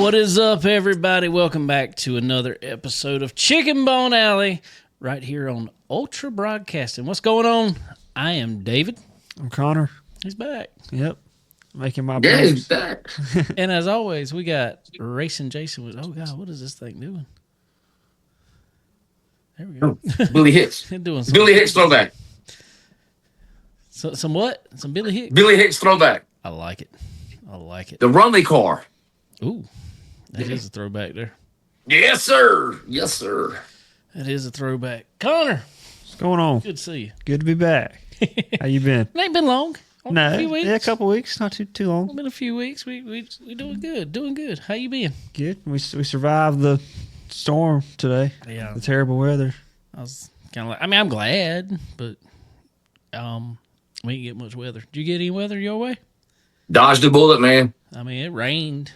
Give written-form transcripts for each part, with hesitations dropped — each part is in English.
What is up, everybody? Welcome back to another episode of Chicken Bone Alley right here on Ultra Broadcasting. What's going on? I am David. I'm Connor. He's back. Yep. Making my Yeah, blues. he's back. And as always, we got Racing Jason with, oh, God, what is this thing doing? There we go. Billy Hicks. Doing some, Billy Hicks throwback. some what? Some Billy Hicks? Billy Hicks throwback. I like it. I like it. The Rumley car. Ooh, that is a throwback there. Yes, sir. Yes, sir. That is a throwback. Connor, What's going on? good to see you. Good to be back. How you been? It ain't been long. No, A few weeks. yeah, a couple weeks. Not too long. Been a few weeks. We doing good. Doing good. How you been? Good. We survived the storm today. Yeah. The terrible weather. I was kind of like, I mean, I'm glad, but we didn't get much weather. Did you get any weather your way? Dodged a bullet, man. I mean, it rained.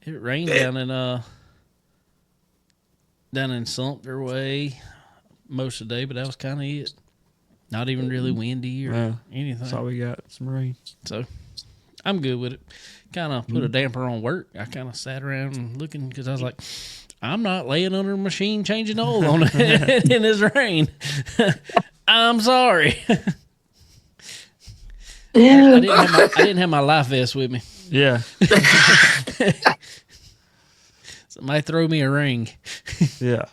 It rained down in Sumter way most of the day, but that was kind of it. Not even really windy or anything. That's all we got. Some rain. So I'm good with it. Kind of put a damper on work. I kind of sat around and looking because I was like, I'm not laying under a machine changing oil on it in this rain. I'm sorry. I didn't have my life vest with me. Yeah. Somebody throw me a ring. Yeah.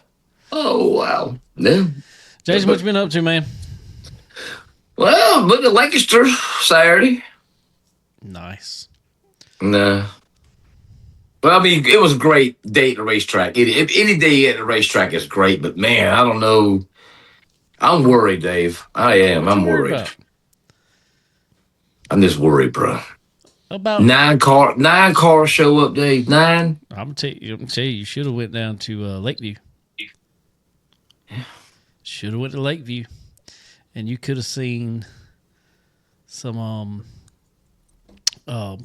Oh, wow. Yeah. Jason, what you been up to, man? Well, went to Lancaster Saturday. Nice. No. Well, I mean, it was a great day at the racetrack. Any day at the racetrack is great, but man, I don't know. I'm worried, Dave. I am. I'm worried. About? I'm just worried, bro. About 9 cars show up, Dave. 9. I'm gonna tell you, you should have went down to Lake View. Should have went to Lake View, and you could have seen some Blue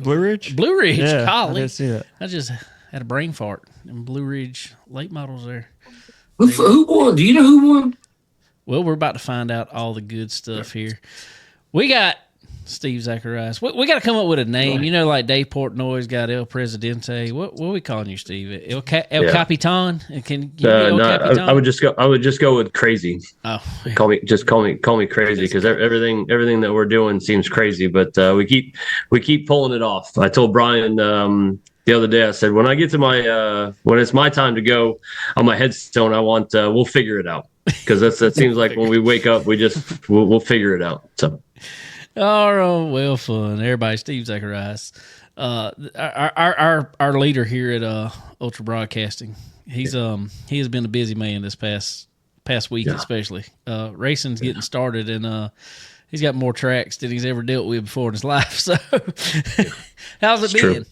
Ridge? Blue Ridge. Yeah, Golly. I did see that. I just had a brain fart. And Blue Ridge late models there. Who won? Do you know who won? Well, we're about to find out all the good stuff here. We got Steve Zacharias. We got to come up with a name. You know, like Dave Portnoy's got El Presidente. What are we calling you, Steve? El Capitan? Can you be El Capitan? I would just go with crazy. Oh, Call me crazy because everything that we're doing seems crazy, but we keep pulling it off. I told Brian the other day, I said, when I get to my when it's my time to go on my headstone, I want we'll figure it out, because that seems like when we wake up, we'll figure it out. So. Oh, well, fun. Everybody, Steve Zacharias, our leader here at Ultra Broadcasting. He has been a busy man this past week, especially. Racing's getting started, and he's got more tracks than he's ever dealt with before in his life. So, how's it been? True.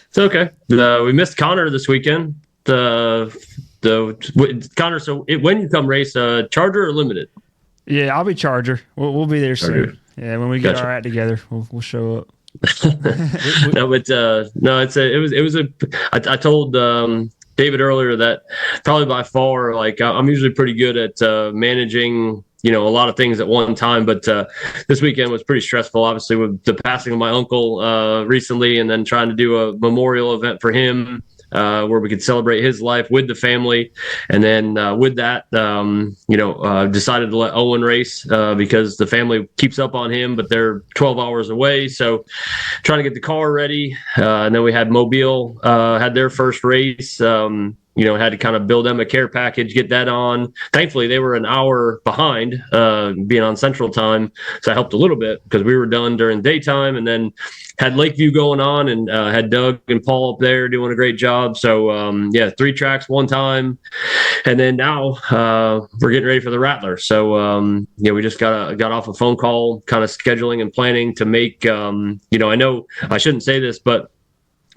It's okay. We missed Connor this weekend. Connor. So when you come race, Charger or Limited? Yeah, I'll be Charger. We'll be there Charger. soon. Yeah, when we get our act together, we'll show up. No, but I told David earlier that probably by far, like, I'm usually pretty good at managing, a lot of things at one time, but this weekend was pretty stressful, obviously, with the passing of my uncle recently, and then trying to do a memorial event for him where we could celebrate his life with the family. And then with that, decided to let Owen race because the family keeps up on him, but they're 12 hours away. So trying to get the car ready. And then we had Mobile had their first race. Had to kind of build them a care package, get that on. Thankfully, they were an hour behind being on Central Time. So I helped a little bit because we were done during daytime, and then had Lake View going on, and had Doug and Paul up there doing a great job. So, 3 tracks one time. And then now we're getting ready for the Rattler. So, we just got off a phone call, kind of scheduling and planning to make, I know I shouldn't say this, but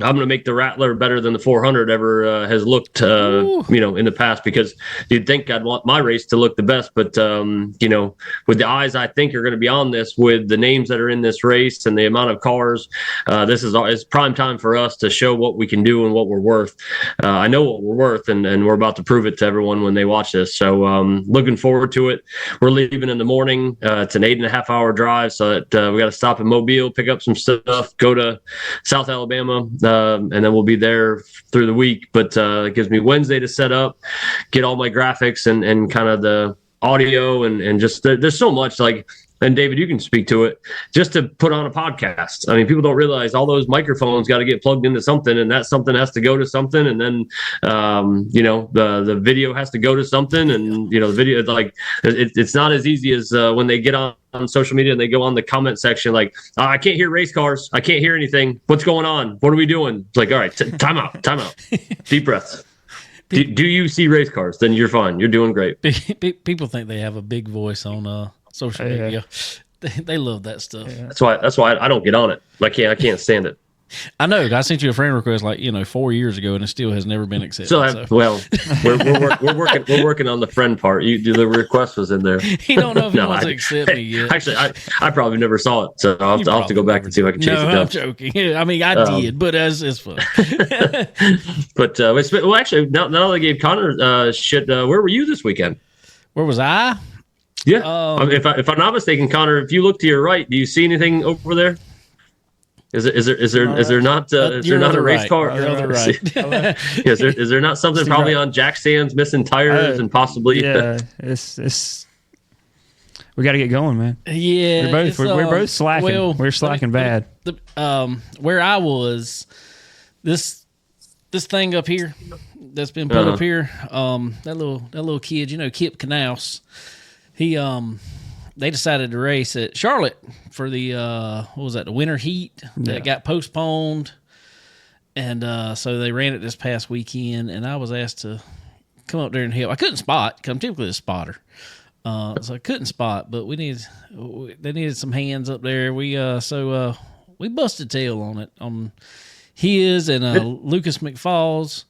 I'm going to make the Rattler better than the 400 ever has looked, in the past, because you'd think I'd want my race to look the best. But, with the eyes I think are going to be on this, with the names that are in this race and the amount of cars, it's prime time for us to show what we can do and what we're worth. I know what we're worth, and we're about to prove it to everyone when they watch this. So looking forward to it. We're leaving in the morning. It's an 8.5-hour drive, so that we got to stop in Mobile, pick up some stuff, go to South Alabama. And then we'll be there through the week. But it gives me Wednesday to set up, get all my graphics and kind of the audio and just there's so much, like, and David, you can speak to it, just to put on a podcast. I mean, people don't realize all those microphones got to get plugged into something, and that something has to go to something, and then the video has to go to something, and the video, like, it's not as easy as when they get on social media and they go on the comment section like, I can't hear race cars, I can't hear anything, what's going on, what are we doing? It's like, all right, time out deep breaths. Do you see race cars? Then you're fine, you're doing great. People think they have a big voice on social media. They love that stuff. Yeah. That's why I don't get on it. I can't stand it. I know. I sent you a friend request 4 years ago, and it still has never been accepted. Well, we're working on the friend part. The request was in there. He don't know if he wants to accept me yet. Actually, I probably never saw it, so I'll have to go back and see if I can chase it down. I'm joking. I mean, I did, but it's fun. But actually, now that I gave Connor shit, where were you this weekend? Where was I? Yeah, if I'm not mistaken, Connor, if you look to your right, do you see anything over there? Is there not a race car? You're on the right. Is there not something probably on jack stands missing tires and possibly? Yeah, it's we got to get going, man. Yeah, we're both slacking. We're slacking bad. Where I was, this thing up here that's been put up here, that little kid, Kip Knaus, they decided to race at Charlotte for the the winter heat that got postponed, and so they ran it this past weekend, and I was asked to come up there and help. I couldn't spot because I'm typically a spotter, so I couldn't spot, but they needed some hands up there. We busted tail on it, on his and Lucas McFall's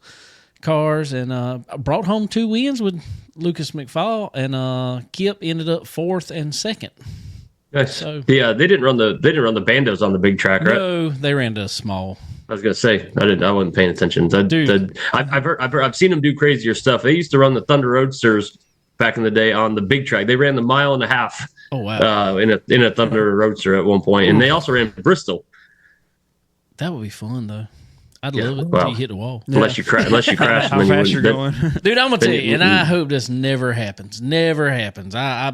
cars, and brought home 2 wins with Lucas McFall, and Kip ended up 4th and 2nd. Nice. So, yeah, they didn't run the bandos on the big track, right? No, they ran the small. I was gonna say I wasn't paying attention. I've seen them do crazier stuff. They used to run the Thunder Roadsters back in the day on the big track. They ran the 1.5 miles. Oh wow! In a Thunder Roadster at one point, and they also ran Bristol. That would be fun though. I'd love it if you hit the wall. Unless you crash. How fast you're going. Dude, I'm going to tell you, and I hope this never happens. Never happens. I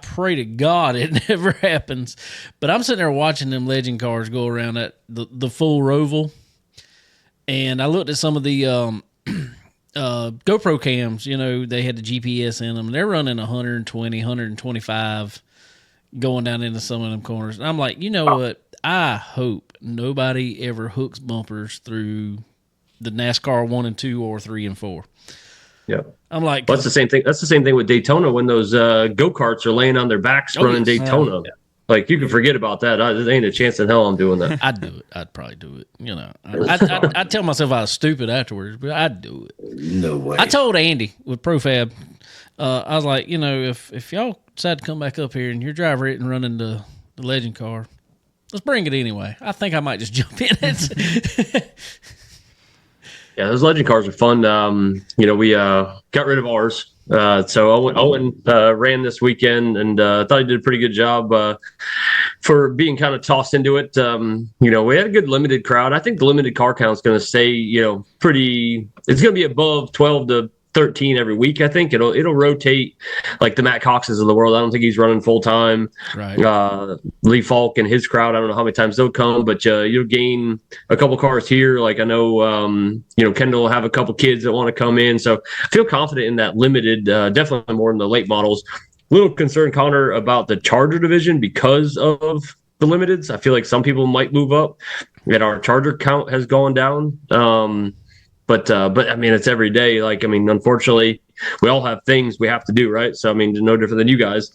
pray to God it never happens. But I'm sitting there watching them legend cars go around at the full Roval, and I looked at some of the GoPro cams. They had the GPS in them. They're running 120, 125 going down into some of them corners. And I'm like, you know what? I hope nobody ever hooks bumpers through the NASCAR 1 and 2 or 3 and 4. Yeah, I'm like, that's the same thing. That's the same thing with Daytona when those go-karts are laying on their backs running Daytona. Yeah. Like, you can forget about that. There ain't a chance in hell I'm doing that. I'd do it. I'd probably do it. I'd tell myself I was stupid afterwards, but I'd do it. No way. I told Andy with Profab, I was like, if y'all decide to come back up here and your driver isn't running the legend car, let's bring it anyway. I think I might just jump in it. Yeah, those legend cars are fun. We got rid of ours. So Owen ran this weekend, and I thought he did a pretty good job for being kind of tossed into it. We had a good limited crowd. I think the limited car count is going to stay, pretty. It's going to be above 12 to 13 every week. I think it'll rotate, like the Matt Coxes of the world. I don't think he's running full time. Right. Lee Falk and his crowd, I don't know how many times they'll come, but you'll gain a couple cars here. Like I know, Kendall will have a couple kids that want to come in. So I feel confident in that limited, definitely more in the late models. Little concerned, Connor, about the Charger division because of the limiteds. I feel like some people might move up, and our Charger count has gone down. But I mean, it's every day. Unfortunately, we all have things we have to do, right? So, no different than you guys.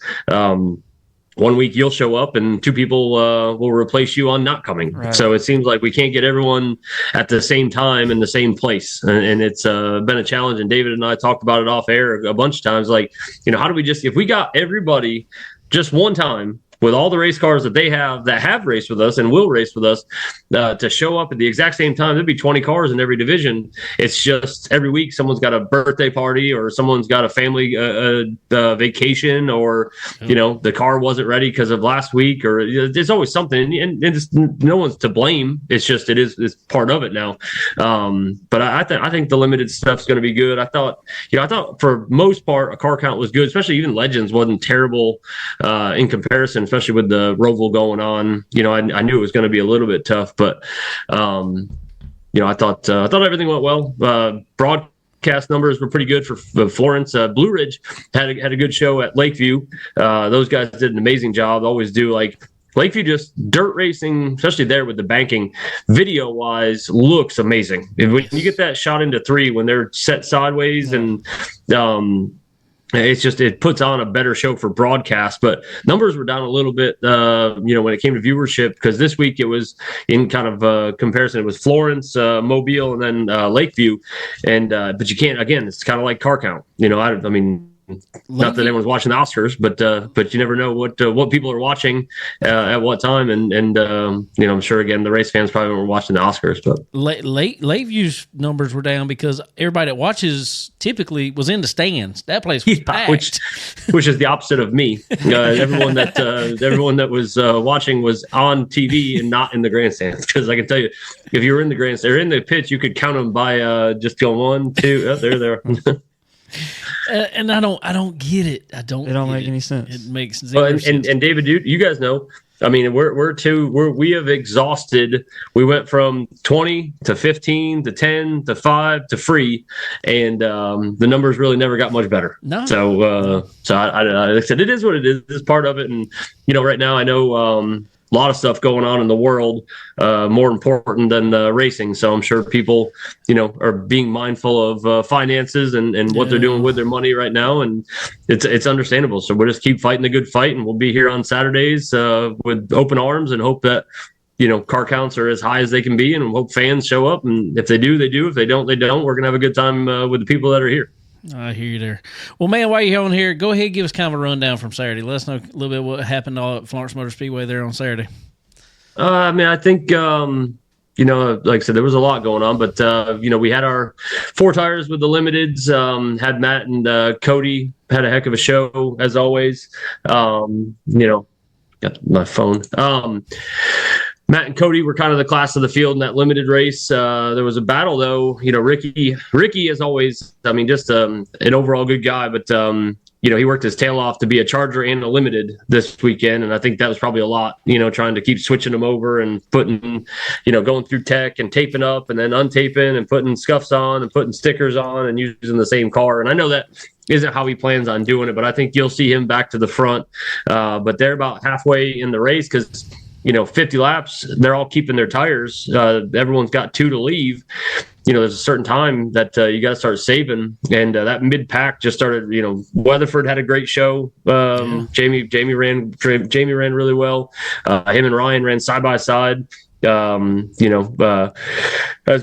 one week you'll show up and two people will replace you on not coming. Right. So it seems like we can't get everyone at the same time in the same place. And it's been a challenge. And David and I talked about it off air a bunch of times. Like, how do we if we got everybody just one time with all the race cars that they have that have raced with us and will race with us to show up at the exact same time, there'd be 20 cars in every division. It's just every week someone's got a birthday party or someone's got a family vacation or, the car wasn't ready because of last week or there's always something and it's, no one's to blame. It's just, it's part of it now. But I think the limited stuff's going to be good. I thought for most part, a car count was good, especially even Legends wasn't terrible in comparison, especially with the Roval going on. I knew it was going to be a little bit tough, but I thought everything went well. Broadcast numbers were pretty good for Florence. Blue Ridge had a good show at Lake View. Those guys did an amazing job. Always do. Like Lakeview, just dirt racing, especially there with the banking, video wise looks amazing. And when you get that shot into 3 when they're set sideways and it puts on a better show for broadcast, but numbers were down a little bit, when it came to viewership, because this week it was in kind of comparison. It was Florence, Mobile, and then Lakeview. And, but you can't, again, it's kind of like car count. I mean, not that anyone's watching the Oscars, but you never know what people are watching at what time, and I'm sure again the race fans probably weren't watching the Oscars. But Lakeview's numbers were down because everybody that watches typically was in the stands. That place was packed, which is the opposite of me. Everyone that was watching was on TV and not in the grandstands. Because I can tell you, if you were in the grandstand or in the pits, you could count them by just going 1, 2. Oh, there. And I don't get it. It don't make any sense. It makes zero sense. And David, you guys know. I mean, we have exhausted. We went from 20 to 15 to 10 to 5 to free, and the numbers really never got much better. No. So I like I said, it is what it is. It's part of it, and right now I know. A lot of stuff going on in the world, more important than racing. So I'm sure people, are being mindful of finances and what they're doing with their money right now. And it's understandable. So we'll just keep fighting the good fight, and we'll be here on Saturdays with open arms and hope that, car counts are as high as they can be, and hope fans show up. And if they do, they do. If they don't, they don't. We're going to have a good time with the people that are here. I hear you there. Well, man, while you're on here, go ahead and give us kind of a rundown from Saturday. Let us know a little bit what happened at Florence Motor Speedway there on Saturday. I think, like I said, there was a lot going on, but, we had our 4 tires with the limiteds, had Matt and Cody had a heck of a show as always. Got my phone. Matt and Cody were kind of the class of the field in that limited race. There was a battle, though. Ricky is always, just an overall good guy, but, he worked his tail off to be a Charger and a limited this weekend, and I think that was probably a lot, trying to keep switching them over and putting, going through tech and taping up and then untaping and putting scuffs on and putting stickers on and using the same car. And I know that isn't how he plans on doing it, but I think you'll see him back to the front. But they're about halfway in the race because 50 laps, they're all keeping their tires. Everyone's got 2 to leave. There's a certain time that you got to start saving, and that mid pack just started. Weatherford had a great show. Jamie ran really well. Him and Ryan ran side by side. As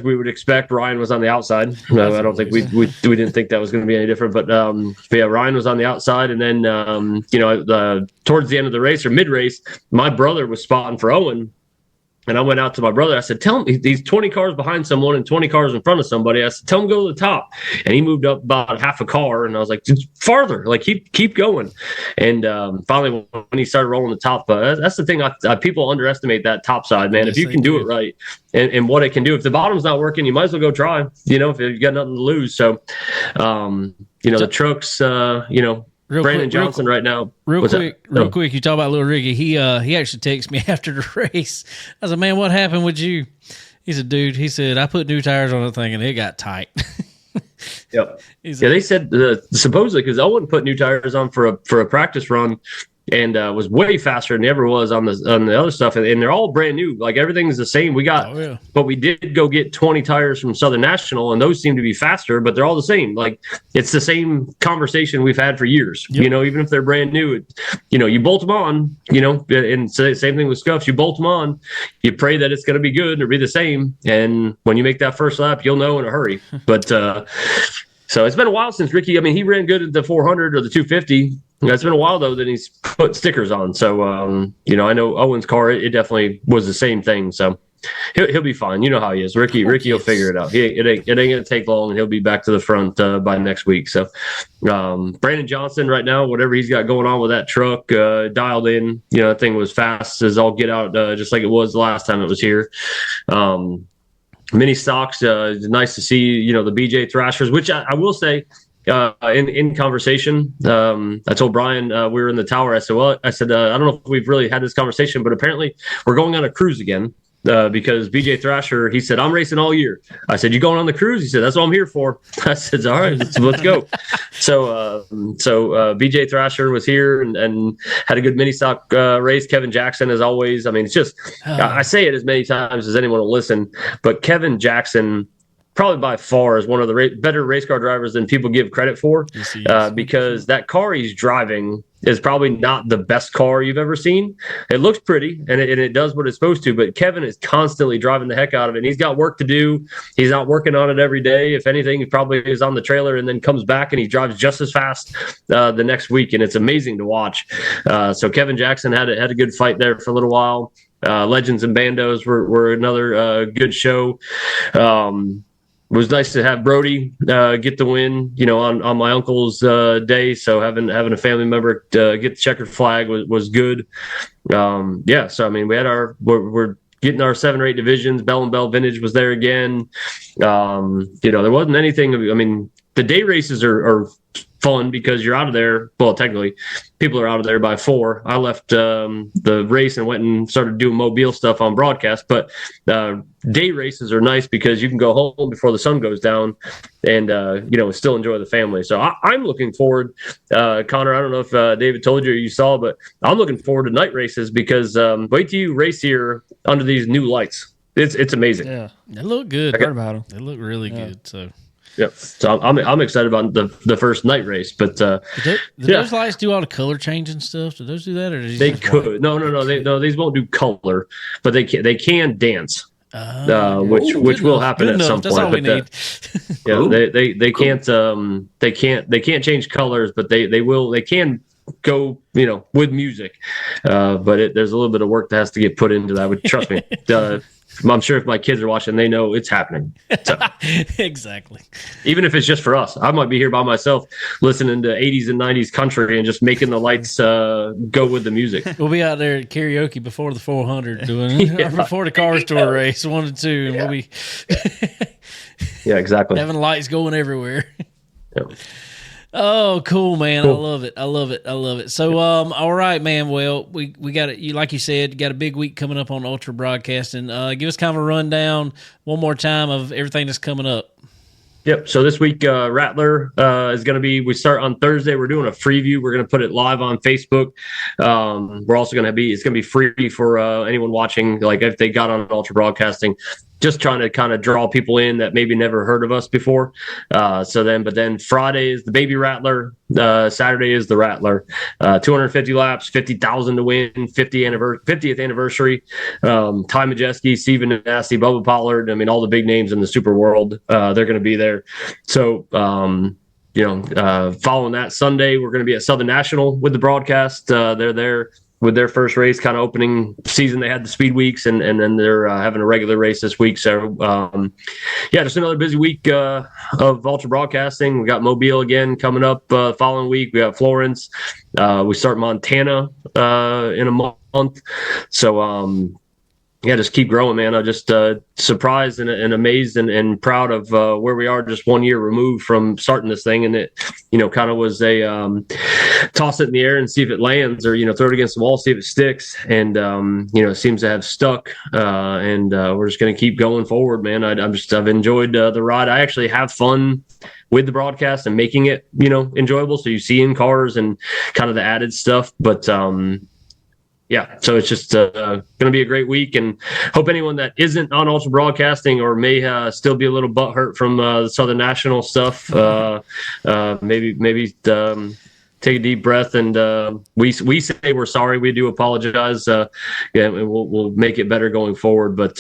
we would expect, Ryan was on the outside. I don't think we didn't think that was going to be any different, but yeah, Ryan was on the outside, and then towards the end of the race or mid race, my brother was spotting for Owen. And I went out to my brother. I said, tell him he's 20 cars behind someone and 20 cars in front of somebody. I said, tell him go to the top. And he moved up about half a car. And I was like, farther, like keep going. And finally, when he started rolling the top, that's the thing. People underestimate that top side, man. Yes, if you can do it right and what it can do. If the bottom's not working, you might as well go try, if you've got nothing to lose. So, the trucks, Brandon Johnson right now. Real quick, you talk about little Ricky. He actually texted me after the race. I said, man, what happened with you? He said, dude, I put new tires on the thing and it got tight. Yep. They said supposedly because Owen put new tires on for a practice run and was way faster than he ever was on the other stuff. And they're all brand new. Like everything's the same. We got, but we did go get 20 tires from Southern National, and those seem to be faster, but they're all the same. Like it's the same conversation we've had for years. Yep. Even if they're brand new, you bolt them on. And same thing with scuffs. You bolt them on. You pray that it's going to be good or be the same. And when you make that first lap, you'll know in a hurry. But so it's been a while since Ricky. I mean, he ran good at the 400 or the 250. It's been a while though that he's put stickers on. So I know Owen's car. It definitely was the same thing. So he'll be fine. You know how he is. Ricky will figure it out. It ain't gonna take long, and he'll be back to the front by next week. So Brandon Johnson right now, whatever he's got going on with that truck, dialed in. That thing was fast as all get out, just like it was the last time it was here. Mini stocks, nice to see. The BJ Thrashers, which I will say. In conversation, I told Brian we were in the tower. I said, I don't know if we've really had this conversation, but apparently we're going on a cruise again because BJ Thrasher, he said, I'm racing all year. I said, you going on the cruise? He said, that's what I'm here for. I said, all right, let's go. So BJ Thrasher was here and had a good mini stock race. Kevin Jackson, as always. I mean, it's just, I say it as many times as anyone will listen, but Kevin Jackson, probably by far is one of the better race car drivers than people give credit for, because that car he's driving is probably not the best car you've ever seen. It looks pretty and it does what it's supposed to, but Kevin is constantly driving the heck out of it. And he's got work to do. He's not working on it every day. If anything, he probably is on the trailer and then comes back and he drives just as fast the next week. And it's amazing to watch. So Kevin Jackson had a good fight there for a little while. Legends and Bandos were another good show. It was nice to have Brody get the win, on my uncle's day. So having a family member get the checkered flag was good. So I mean, we had we're getting our 7 or 8 divisions. Bell and Bell Vintage was there again. There wasn't anything. I mean, the day races are fun because you're out of there. Well, technically, people are out of there by 4. I left the race and went and started doing mobile stuff on broadcast. But day races are nice because you can go home before the sun goes down and, still enjoy the family. So I'm looking forward. Connor, I don't know if David told you or you saw, but I'm looking forward to night races because wait till you race here under these new lights. It's amazing. Yeah, they look good. I heard about them. They look really good. So. Yep. So I'm excited about the first night race, but did those lights do all the color changing stuff? Did those do that, or they could? No. These won't do color, but they can dance, which will happen at some point. That's all we need. They can't change colors, but they will. They can go with music, but there's a little bit of work that has to get put into that. But trust me. I'm sure if my kids are watching, they know it's happening. So, exactly. Even if it's just for us, I might be here by myself listening to 80s and 90s country and just making the lights go with the music. We'll be out there at karaoke before the 400 doing before the Cars Tour race 1 and 2, and we'll be exactly having lights going everywhere. Yep. Oh, cool, man. Cool. I love it. So, all right, man. Well, we got it. Like you said, got a big week coming up on Ultra Broadcasting. Give us kind of a rundown one more time of everything that's coming up. Yep. So this week, Rattler is going to be, we start on Thursday. We're doing a preview. We're going to put it live on Facebook. We're also going to it's going to be free for anyone watching, like if they got on Ultra Broadcasting. Just trying to kind of draw people in that maybe never heard of us before. But then Friday is the Baby Rattler. Saturday is the Rattler. 250 laps, 50,000 to win, 50th anniversary. Ty Majeski, Steven Nasty, Bubba Pollard. I mean, all the big names in the super world, they're going to be there. So, following that Sunday, we're going to be at Southern National with the broadcast. They're there with their first race, kind of opening season. They had the speed weeks, and then they're having a regular race this week. So, just another busy week of Ultra Broadcasting. We got Mobile again coming up following week. We got Florence. We start Montana in a month. So, just keep growing, man. I'm just surprised and amazed and proud of where we are just 1 year removed from starting this thing. And it, kind of was a toss it in the air and see if it lands, or, throw it against the wall, see if it sticks. And, it seems to have stuck. And we're just going to keep going forward, man. I've enjoyed the ride. I actually have fun with the broadcast and making it, enjoyable. So you see in cars and kind of the added stuff. But yeah, so it's just going to be a great week, and hope anyone that isn't on Ultra Broadcasting or may still be a little butthurt from the Southern National stuff, maybe take a deep breath, and we say we're sorry. We do apologize. We'll make it better going forward. But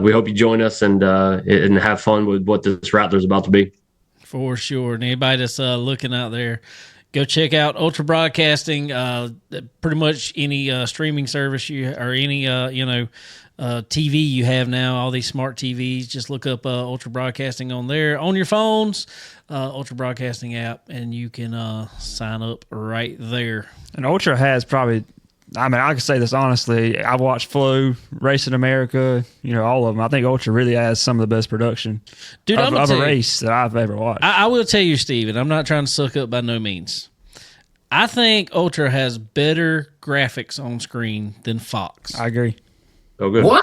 we hope you join us and have fun with what this Rattler's about to be. For sure. And anybody that's looking out there, go check out Ultra Broadcasting. Pretty much any streaming service or any TV you have now, all these smart TVs, just look up Ultra Broadcasting on there on your phones, Ultra Broadcasting app, and you can sign up right there. And Ultra has probably, I can say this honestly, I've watched Flow, Racing America, all of them. I think Ultra really has some of the best production of a race that I've ever watched. I will tell you, Steven, I'm not trying to suck up by no means. I think Ultra has better graphics on screen than Fox. I agree. Oh, good. What?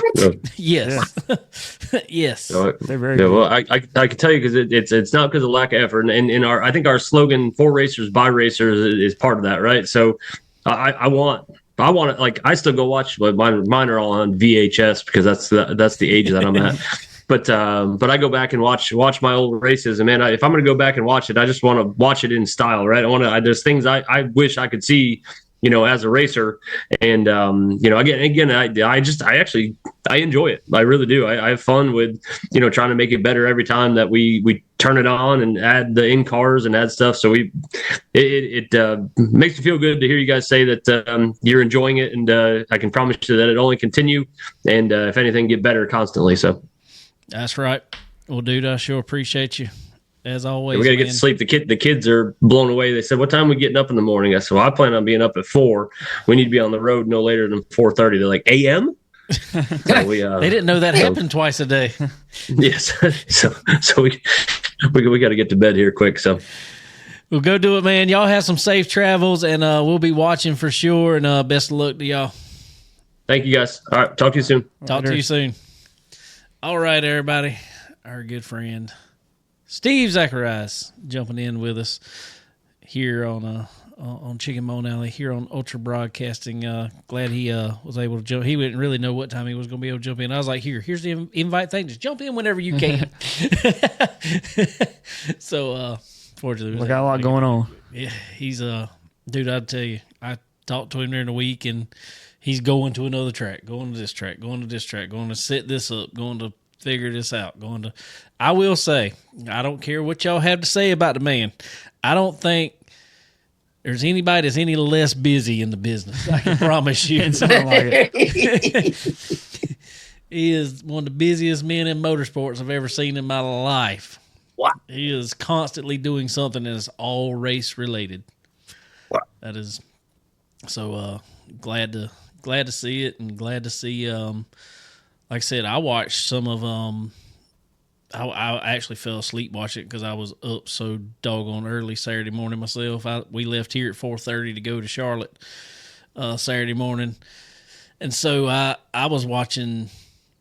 Yes. Yeah. Yes. They're very good. Well, I can tell you because it's not because of lack of effort. And in I think our slogan, for racers, by racers, is part of that, right? So I want it. Like, I still go watch, but mine are all on VHS because that's the age that I'm at. But I go back and watch my old races, and man, if I'm going to go back and watch it, I just want to watch it in style, right? There's things I wish I could see, as a racer, and again, I enjoy it. I really do. I have fun with trying to make it better every time that we turn it on and add the in cars and add stuff. So it makes me feel good to hear you guys say that you're enjoying it, and I can promise you that it only continue, and if anything, get better constantly. So. That's right. Well, dude, I sure appreciate you, as always. We got to get to sleep. The kids are blown away. They said, "What time are we getting up in the morning?" I said, "Well, I plan on being up at 4. We need to be on the road no later than 4:30." They're like, "A.M.?" So they didn't know that happened twice a day. Yes. So we got to get to bed here quick. So we'll go do it, man. Y'all have some safe travels, and we'll be watching for sure. And best of luck to y'all. Thank you, guys. All right, talk to you soon. Talk to you soon. All right, everybody. Our good friend Steve Zacharias jumping in with us here on Chicken Bone Alley here on Ultra Broadcasting. Glad he was able to jump. He didn't really know what time he was going to be able to jump in. I was like, here's the invite thing. Just jump in whenever you can. So, fortunately, we got a lot going on. Yeah, he's dude. I'd tell you, I talked to him during the week, and he's going to another track, going to this track, going to this track, going to set this up, going to figure this out, I will say, I don't care what y'all have to say about the man. I don't think there's anybody that's any less busy in the business. I can promise you. Something like it. He is one of the busiest men in motorsports I've ever seen in my life. What? He is constantly doing something that is all race related. What? That is so glad to see it, and glad to see like I said, I watched some of I actually fell asleep watching it because I was up so doggone early Saturday morning myself. We left here at 4:30 to go to Charlotte Saturday morning, and so I was watching.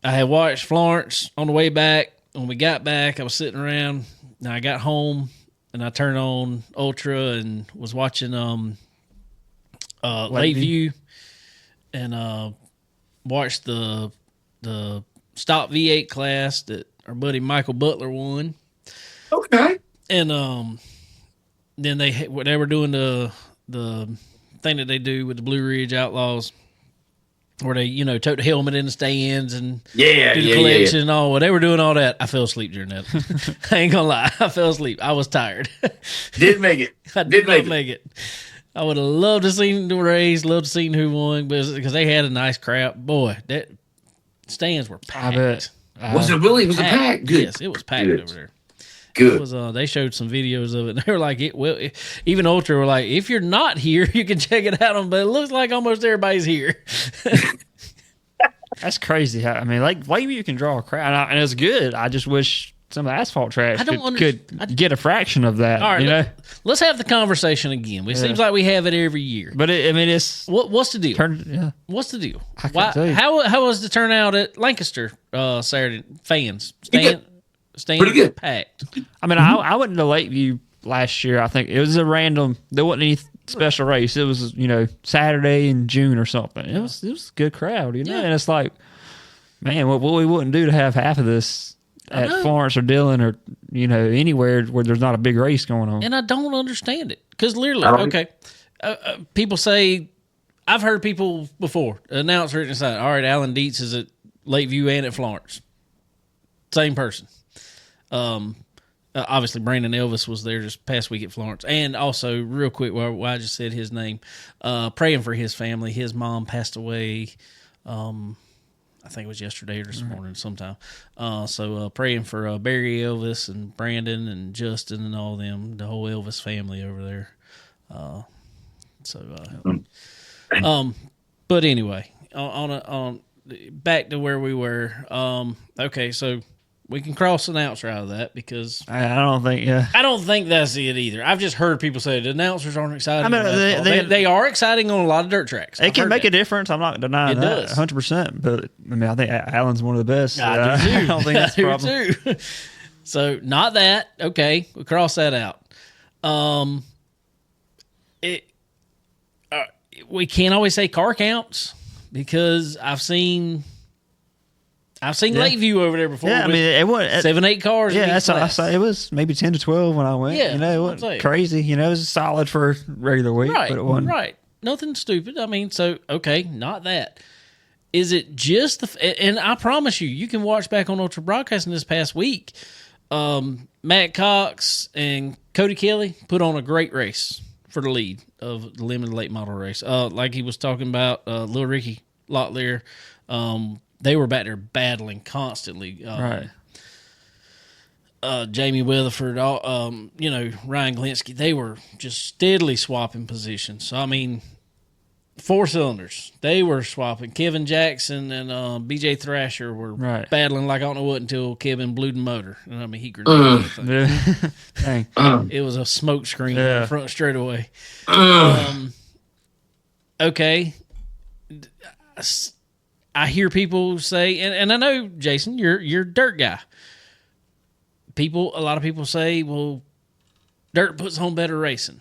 I had watched Florence on the way back. When we got back, I was sitting around. And I got home and I turned on Ultra and was watching Lake View, and watched the Stop V8 class that our buddy Michael Butler won. Okay. And then they were doing the thing that they do with the Blue Ridge Outlaws, where they tote the helmet in the stands and do the collection and all. Well, they were doing all that. I fell asleep during that. I ain't gonna lie, I fell asleep. I was tired. Didn't make it. I did not make it. I would have loved to see the race, loved to see who won, because they had a nice crowd. Boy, that stands were packed. I bet. Was it really? Was it packed? Good. Yes, it was packed Good. over there. Good. It was, they showed some videos of it, and they were like, even Ultra were like, if you're not here, you can check it out. But it looks like almost everybody's here. That's crazy. Lakeview you can draw a crowd, and it's good. I just wish some of the asphalt tracks could get a fraction of that. All right, let's have the conversation again. It seems like we have it every year. But it's what's the deal? What's the deal? How was the turnout at Lancaster Saturday? Fans Stands Pretty good. packed. I mean, I went to Lake View last year. I think it was a random. There wasn't any special race. It was Saturday in June or something. It was a good crowd, and it's like, man, what we wouldn't do to have half of this at Florence or Dillon or anywhere where there's not a big race going on. And I don't understand it because literally, people say, I've heard people before announce written inside, all right, Alan Dietz is at Lakeview and at Florence. Same person. Obviously, Brandon Elvis was there just past week at Florence. And also, real quick, while I just said his name, praying for his family. His mom passed away, I think it was yesterday or this morning sometime. So praying for Barry Elvis and Brandon and Justin and all them, the whole Elvis family over there. But anyway, on back to where we were. Okay, so we can cross the announcer out of that because I don't think that's it either. I've just heard people say the announcers aren't exciting. I mean, they are exciting on a lot of dirt tracks. It can make a difference. I'm not denying that 100%. But I mean, I think Alan's one of the best. I do too. I don't think that's a problem. Too. So not that. Okay, we cross that out. We can't always say car counts because I've seen Lakeview over there before. Yeah, I mean, it was 7-8 cars. Yeah, that's I saw. It was maybe 10 to 12 when I went. Yeah, it wasn't crazy. It was solid for a regular week, right, but it wasn't right. Nothing stupid. I mean, so okay, not that. Is it just and I promise you can watch back on Ultra Broadcasting this past week. Matt Cox and Cody Kelly put on a great race for the lead of the limited late model race. Like he was talking about, Lil Ricky Locklear, they were back there battling constantly. Right. Jamie Weatherford, Ryan Glinsky, they were just steadily swapping positions. So, I mean, 4 cylinders. They were swapping. Kevin Jackson and BJ Thrasher were battling like I don't know what until Kevin blew the motor. And I mean, he grenaded the thing. It was a smoke screen in the front straightaway. Okay. I hear people say, and I know, Jason, you're a dirt guy. A lot of people say, well, dirt puts on better racing.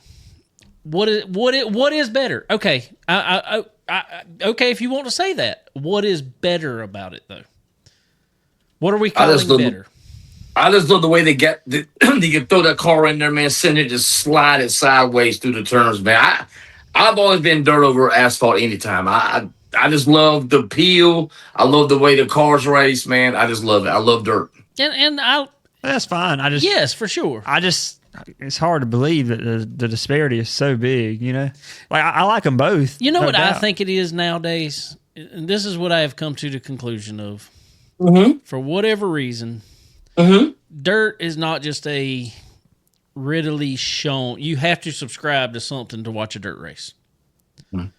What is better? Okay, okay. If you want to say that, what is better about it though? What are we calling better? I just love the way they get. You can throw that car in there, man. Send it, just slide it sideways through the turns, man. I've always been dirt over asphalt anytime. I just love the peel. I love the way the cars race, man. I just love it. I love dirt. And that's fine. Yes, for sure. It's hard to believe that the disparity is so big, Like, I like them both. You know what I think it is nowadays? And this is what I have come to the conclusion of. Mm-hmm. For whatever reason, dirt is not just a readily shown. You have to subscribe to something to watch a dirt race. Mm-hmm.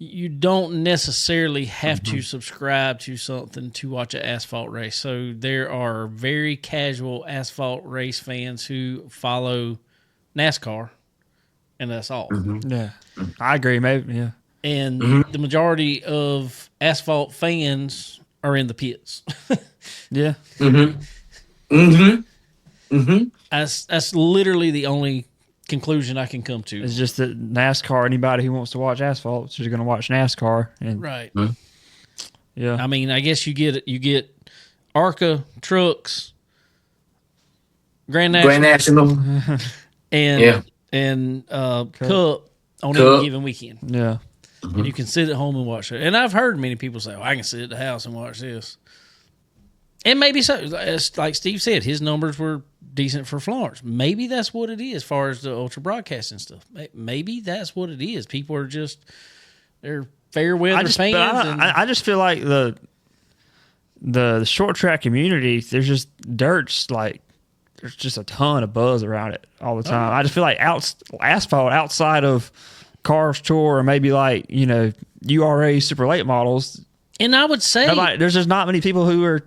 You don't necessarily have to subscribe to something to watch an asphalt race. So there are very casual asphalt race fans who follow NASCAR, and that's all. Mm-hmm. Yeah, I agree. Maybe, yeah. And the majority of asphalt fans are in the pits. Yeah. Mm-hmm. Mm-hmm. Mm-hmm. That's literally the only conclusion I can come to. It's just that NASCAR, anybody who wants to watch asphalt is just going to watch NASCAR. And, right. Yeah. I mean, I guess you get ARCA trucks, Grand National. and Cup on any given weekend. Yeah. And you can sit at home and watch it. And I've heard many people say, I can sit at the house and watch this. And maybe so. Like Steve said, his numbers were decent for Florence. Maybe that's what it is as far as the ultra broadcasting stuff. Maybe that's what it is. People are they're fair weather fans. I just feel like the short track community, there's just there's just a ton of buzz around it all the time. I just feel like asphalt outside of Cars Tour or maybe URA super late models. And I would say there's just not many people who are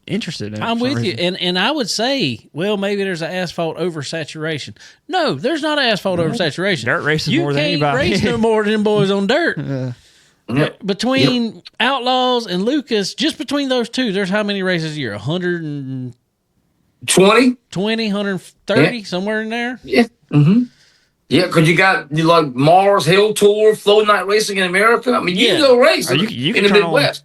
interested in it. I'm with you. And I would say, well, maybe there's an asphalt oversaturation. No, there's not an asphalt oversaturation. Dirt races more than anybody. You can't race no more than boys on dirt. Between Outlaws and Lucas, just between those two, there's how many races a year? 100 and 20? 20, 130, Yeah. somewhere in there. Yeah. Mm-hmm. Yeah, because you like Mars Hill Tour, Flow Night Racing in America. I mean, you can Yeah. go race Or in you the can turn on Midwest.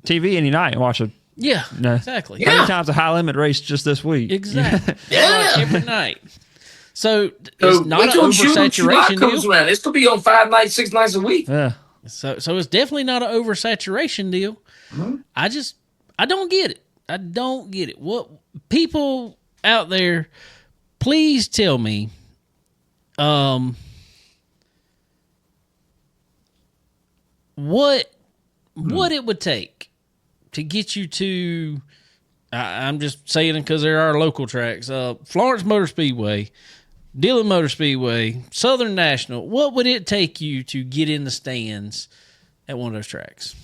TV any night and watch it. Yeah, No. exactly. How Yeah. many times a high limit race just this week? Exactly. Yeah. Like every night. So So it's not wait an till July oversaturation comes deal. around. It's to be on 5 nights, 6 nights a week. Yeah. So it's definitely not an oversaturation deal. Mm-hmm. I don't get it. I don't get it. What people out there, please tell me, what it would take to get you to. I'm just saying it because there are local tracks. Florence Motor Speedway, Dillon Motor Speedway, Southern National. What would it take you to get in the stands at one of those tracks?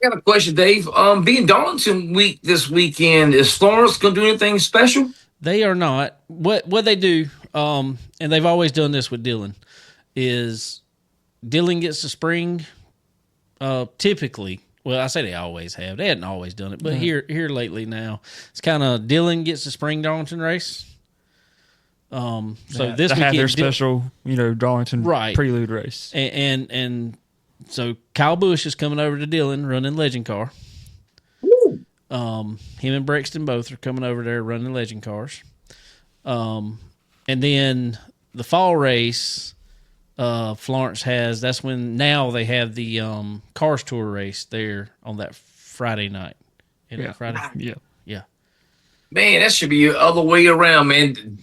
I got a question, Dave. Being Darlington week this weekend, is Florence going to do anything special? They are not. What they do, and they've always done this with Dillon, is Dillon gets the spring. Typically, well, I say they always have. They hadn't always done it, but here lately now, it's kind of Dillon gets the spring Darlington race. So this they have weekend, their special, Darlington Right. prelude race. and so Kyle Busch is coming over to Dillon running Legend Car. Him and Brexton both are coming over there running Legend Cars. And then the fall race, Florence has, that's when now they have the Cars Tour race there on that Friday night. Isn't it Friday? Yeah. Yeah. Man, that should be the other way around, man.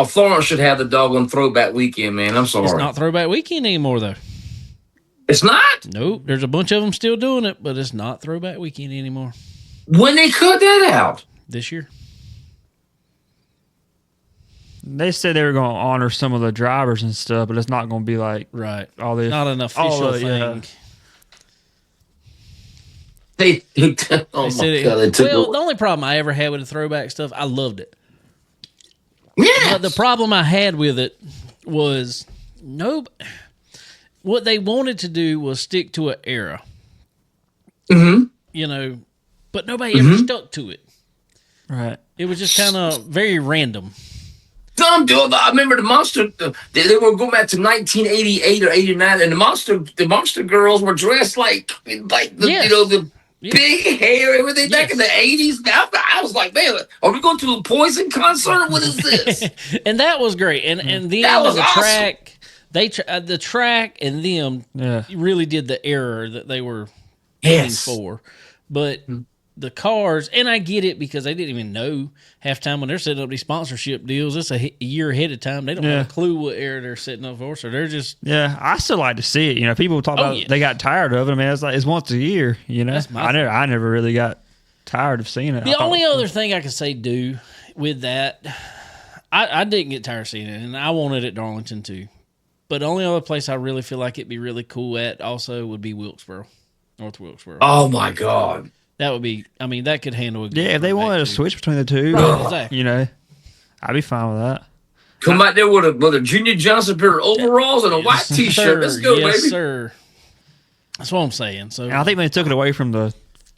Florence should have the doggone throwback weekend, man. I'm sorry. It's not Throwback Weekend anymore, though. It's not? Nope. There's a bunch of them still doing it, but it's not Throwback Weekend anymore When they cut that out? this year. They said they were going to honor some of the drivers and stuff, but it's not going to be like Right. all the Not an official thing. yeah. They oh They my said God, they it, took well, it. the only problem I ever had with the throwback stuff, I loved it. Yeah. But the problem I had with it was what they wanted to do was stick to an era. Mm-hmm. But nobody ever stuck to it. Right. It was just kind of very random. Some do. I remember the Monster. They were going back to 1988 or 89, and the Monster girls were dressed like the Yes. the big hair, everything back in the 80s. I was like, man, are we going to a Poison concert? What is this? And that was great. And then That was the awesome. track, the track and them Yeah. really did the error that they were aiming Yes. for. But the cars, and I get it because they didn't even know half time when they're setting up these sponsorship deals. It's a year ahead of time. They don't have a clue what era they're setting up for, so they're just. Yeah, I still like to see it. People talk about yeah. they got tired of it. I mean, it's once a year. That's my I never really got tired of seeing it. The only other thing I could say do with that, I didn't get tired of seeing it, and I wanted it Darlington too. But the only other place I really feel like it'd be really cool at also would be Wilkesboro, North Wilkesboro. Oh my God. That would be, that could handle a good if they throwback, wanted to too. switch between the two, Right, exactly. I'd be fine with that. Come out there with a Junior Johnson pair of overalls and a white T-shirt. Let's go, yes, baby. sir. That's what I'm saying. So And I think when they took it away from the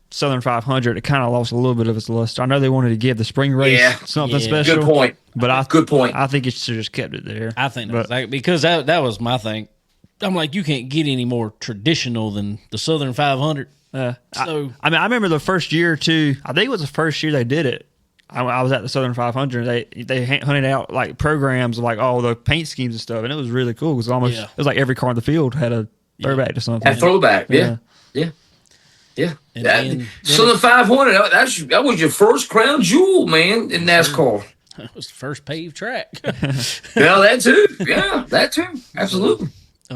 Southern 500, it kind of lost a little bit of its luster. I know they wanted to give the spring race something Yeah. special. Good point. But Good point. I think it should have just kept it there. I think But- because that was my thing. I'm like, you can't get any more traditional than the Southern 500. So I remember the first year or two. I think it was the first year they did it. I was at the Southern 500. They hunted out like programs of like all the paint schemes and stuff, and it was really cool. It was almost it was like every car in the field had a throwback to something. That throwback. Yeah. Yeah. And That, then so the 500, that was your first crown jewel, man, in NASCAR. that was the first paved track. Yeah, that too. Yeah, that too. Absolutely. I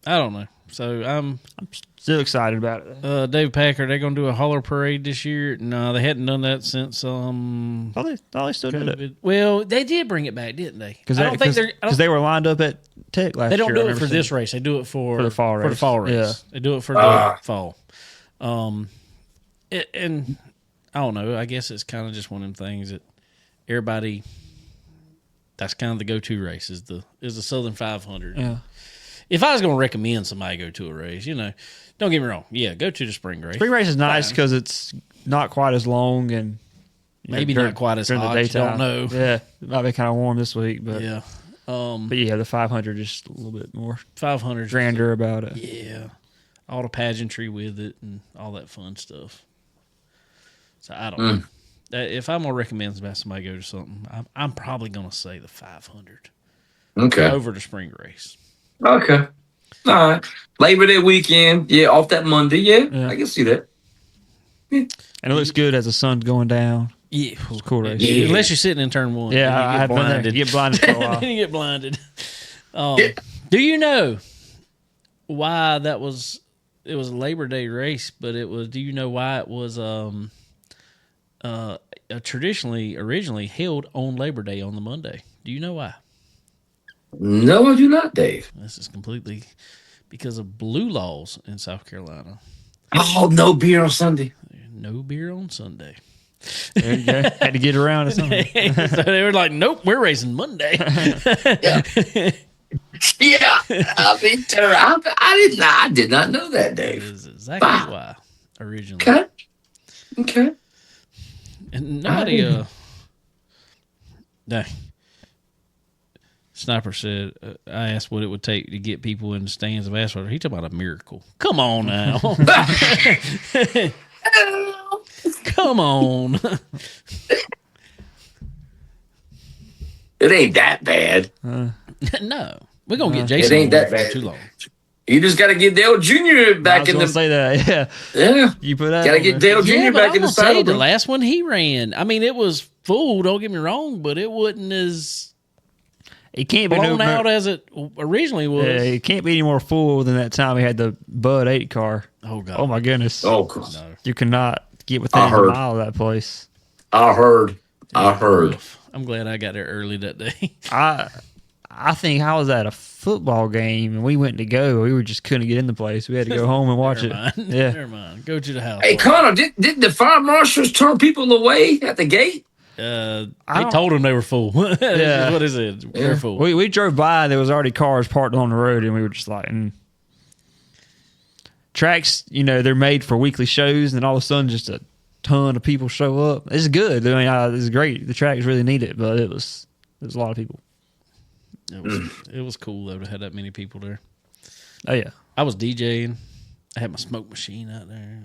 don't know. So I'm Still excited about it. Dave Packer. They're gonna do a holler parade this year. No, they hadn't done that since They still did it COVID. Well, they did bring it back, didn't they? because I don't think they're. they were lined up at Tech last They year. don't I do it remember for seeing this race. They do it for the fall race. Yeah. They do it for the fall. And I don't know. I guess it's kind of just one of them things that everybody. That's kind of the go-to race is the Southern 500. Yeah. If I was going to recommend somebody go to a race, don't get me wrong. Yeah, go to the spring race. Spring race is nice because it's not quite as long and Maybe not quite as during hot. the You daytime. don't know. Yeah, it might be kind of warm this week, but Yeah. but yeah, the 500 just a little bit more 500 grander about it. Yeah. All the pageantry with it and all that fun stuff. So I don't know. If I'm gonna recommend somebody go to something, I'm probably gonna say the 500. Okay. Over the spring race. Okay. All right. Labor Day weekend. Yeah, off that Monday. Yeah. I can see that. Yeah. And it looks good as the sun's going down. Yeah, it's a cool race. Yeah. Unless you're sitting in turn one. Yeah, Then I have been there. You get blinded for a while. Then you get blinded. Yeah. Do you know why that was? It was a Labor Day race, but it was. Do you know why it was? Originally held on Labor Day on the Monday. Do you know why? No, I do not, Dave. This is completely because of blue laws in South Carolina. Oh, no beer on Sunday. No beer on Sunday. There you go. Had to get around or something. So they were like, "Nope, we're racing Monday." Yeah. Yeah. I did not know that, That Dave. is exactly why originally. Okay. And nobody. Dang. Sniper said, I asked what it would take to get people in the stands of asphalt. He talking about a miracle. Come on now. Come on. It ain't that bad. No. We're going to get It Jason ain't that for bad. too long. You just got to get Dale Jr. I back was in gonna the. say that. Yeah, Yeah. you put that. Got to on get there. Dale Jr. Yeah, but back I'm in the gonna tell you, saddle. the bro. last one he ran, I mean, it was full, don't get me wrong, but it wasn't as It can't be blown no, out as it originally was. Yeah, it can't be any more full than that time we had the Bud 8 car. Oh, God. Oh my goodness! Oh, cool. No. You cannot get within I a heard. mile of that place. I heard. I'm glad I got there early that day. I think I was at a football game and we went to go. We just couldn't get in the place. We had to go home and watch it. Never mind. Yeah. Never mind. Go to the house. Hey, Connor, did the fire marshals turn people away at the gate? He don't- told them they were full. That's Yeah. what he said. They're full. We drove by and there was already cars parked on the road and we were just like, tracks, they're made for weekly shows and all of a sudden just a ton of people show up. It's good. I mean, it's great. The tracks really need it, but there was a lot of people. It was cool though to have that many people there. Oh yeah. I was DJing. I had my smoke machine out there.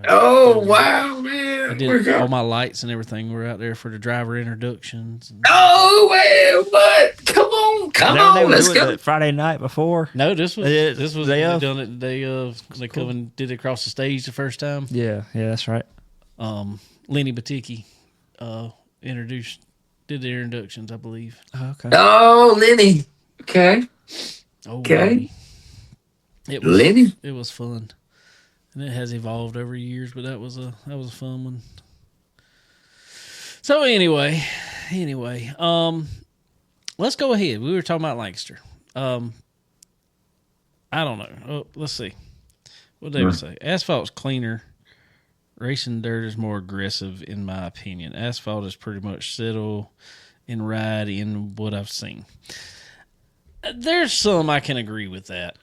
Oh, wow, man. I did all my lights and everything were out there for the driver introductions. Oh, man, what? Come on, let's go. That Friday night before. No, this was Day they of? done it the day of. They come and did it across the stage the first time. Yeah, that's right. Lenny Batiki did the introductions, I believe. Oh, okay. Oh, Lenny. Okay. Okay. Lenny. It was fun, and it has evolved over years. But that was a fun one. So anyway, let's go ahead. We were talking about Lancaster. I don't know. Oh, let's see. What did they say? Asphalt's cleaner. Racing dirt is more aggressive, in my opinion. Asphalt is pretty much settle and ride in what I've seen. There's some I can agree with that.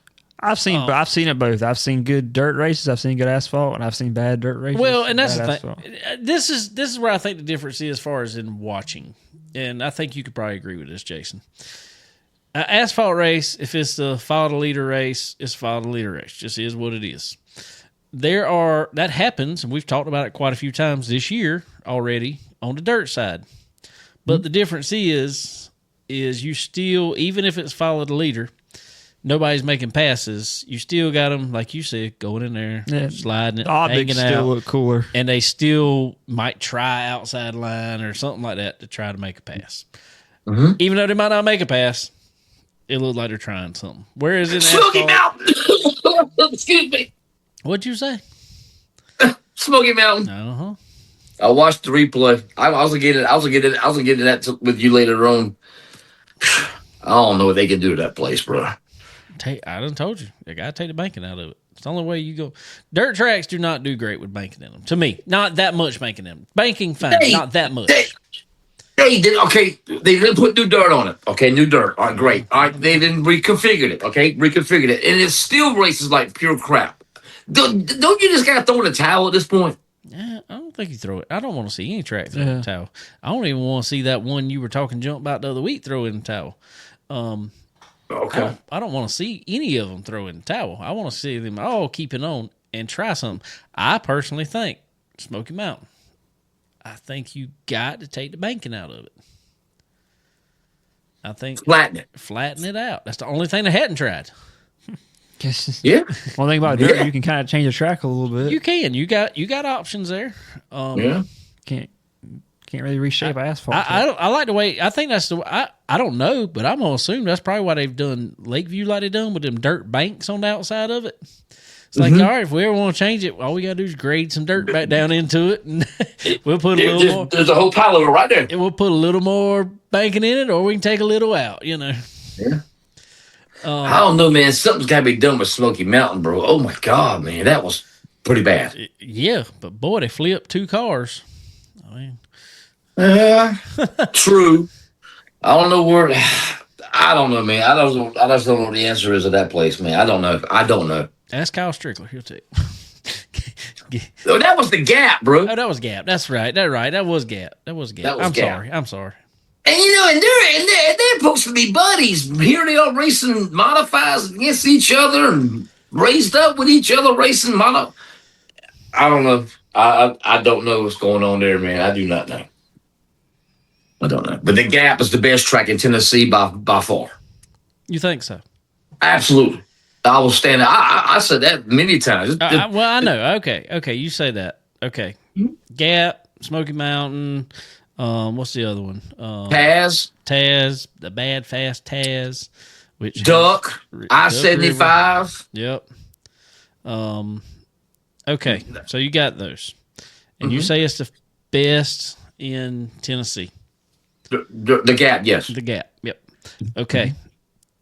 I've seen it both. I've seen good dirt races. I've seen good asphalt, and I've seen bad dirt races. Well, and that's the bad thing. asphalt. This is where I think the difference is as far as in watching, and I think you could probably agree with this, Jason. An asphalt race, if it's the follow the leader race, it's follow the leader race. Just is what it is. That happens, and we've talked about it quite a few times this year already on the dirt side. But the difference is you still, even if it's follow the leader, nobody's making passes. You still got them, like you said, going in there, sliding it, The optics hanging still out, look cooler. and they still might try outside line or something like that to try to make a pass. Mm-hmm. Even though they might not make a pass, it looks like they're trying something. Whereas in Smoky asphalt, Mountain. Excuse me. what'd you say? Smoky Mountain. Uh-huh. I watched the replay. I was gonna get that with you later on. I don't know what they can do to that place, bro. I done told you. You got to take the banking out of it. It's the only way you go. Dirt tracks do not do great with banking in them. To me, not that much banking in them. Banking, fine. Not that much. They didn't put new dirt on it. Okay, new dirt. All right, great. All right, they didn't reconfigured it. Okay, reconfigured it, and it still races like pure crap. Don't you just gotta throw in a towel at this point? Yeah, I don't think you throw it. I don't want to see any track throw in the towel. I don't even want to see that one you were talking junk about the other week throw in the towel. Okay. I don't want to see any of them throw in the towel. I want to see them all keep it on and try something. I personally think Smoky Mountain. I think you got to take the banking out of it. I think flatten it out. That's the only thing they hadn't tried. Yeah. One thing about dirt, you can kind of change the track a little bit. You can. You got options there. Yeah. Can't really reshape asphalt. I like the way. I think that's the. I don't know, but I'm gonna assume that's probably why they've done Lake View like they done with them dirt banks on the outside of it. It's like, all right, if we ever want to change it, all we gotta do is grade some dirt back down into it, and we'll put a little more. There's a whole pile of it right there. And we'll put a little more banking in it, or we can take a little out. Yeah. I don't know, man. Something's got to be done with Smoky Mountain, bro. Oh my God, man, that was pretty bad. Yeah, but boy, they flipped 2 cars. I mean, true. I don't know where. I don't know, man. I just don't know what the answer is of that place, man. I don't know. Ask Kyle Strickler. He'll tell you. Oh, that was the Gap, bro. Oh, that was Gap. That's right. That was Gap. I'm sorry. And they're supposed to be buddies. Here they are racing modifies against each other and raised up with each other racing mono. I don't know. I don't know what's going on there, man. I do not know. I don't know. But the Gap is the best track in Tennessee by far. You think so? Absolutely. I will stand. I said that many times. Well, I know. Okay. You say that. Okay. Gap, Smoky Mountain. What's the other one? Taz, the bad fast Taz, which Duck, I-75. Yep. Okay, so you got those, and you say it's the best in Tennessee. The Gap, yes. The Gap. Yep. Okay.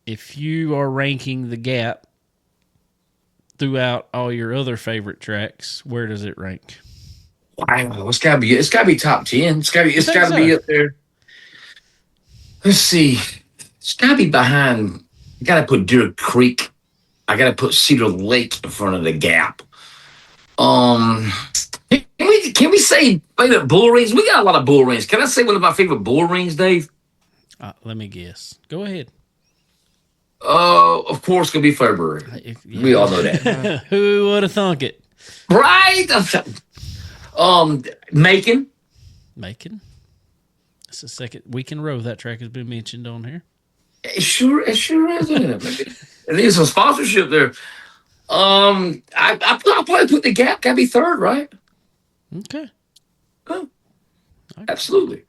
If you are ranking the Gap throughout all your other favorite tracks, where does it rank? Wow, it's gotta be top 10. It's gotta be up there. Let's see. It's gotta be behind. I gotta put Deer Creek. I gotta put Cedar Lake in front of the Gap. Can we say favorite bull rings? We got a lot of bull rings. Can I say one of my favorite bull rings, Dave? Let me guess. Go ahead. Of course, gonna be February. We all know that. Who would have thunk it? Right? Macon. That's the second week in a row that track has been mentioned on here. It sure is, isn't it? It needs some sponsorship there. I'll probably put the Gap. Gotta be third, right? Okay. Oh, absolutely.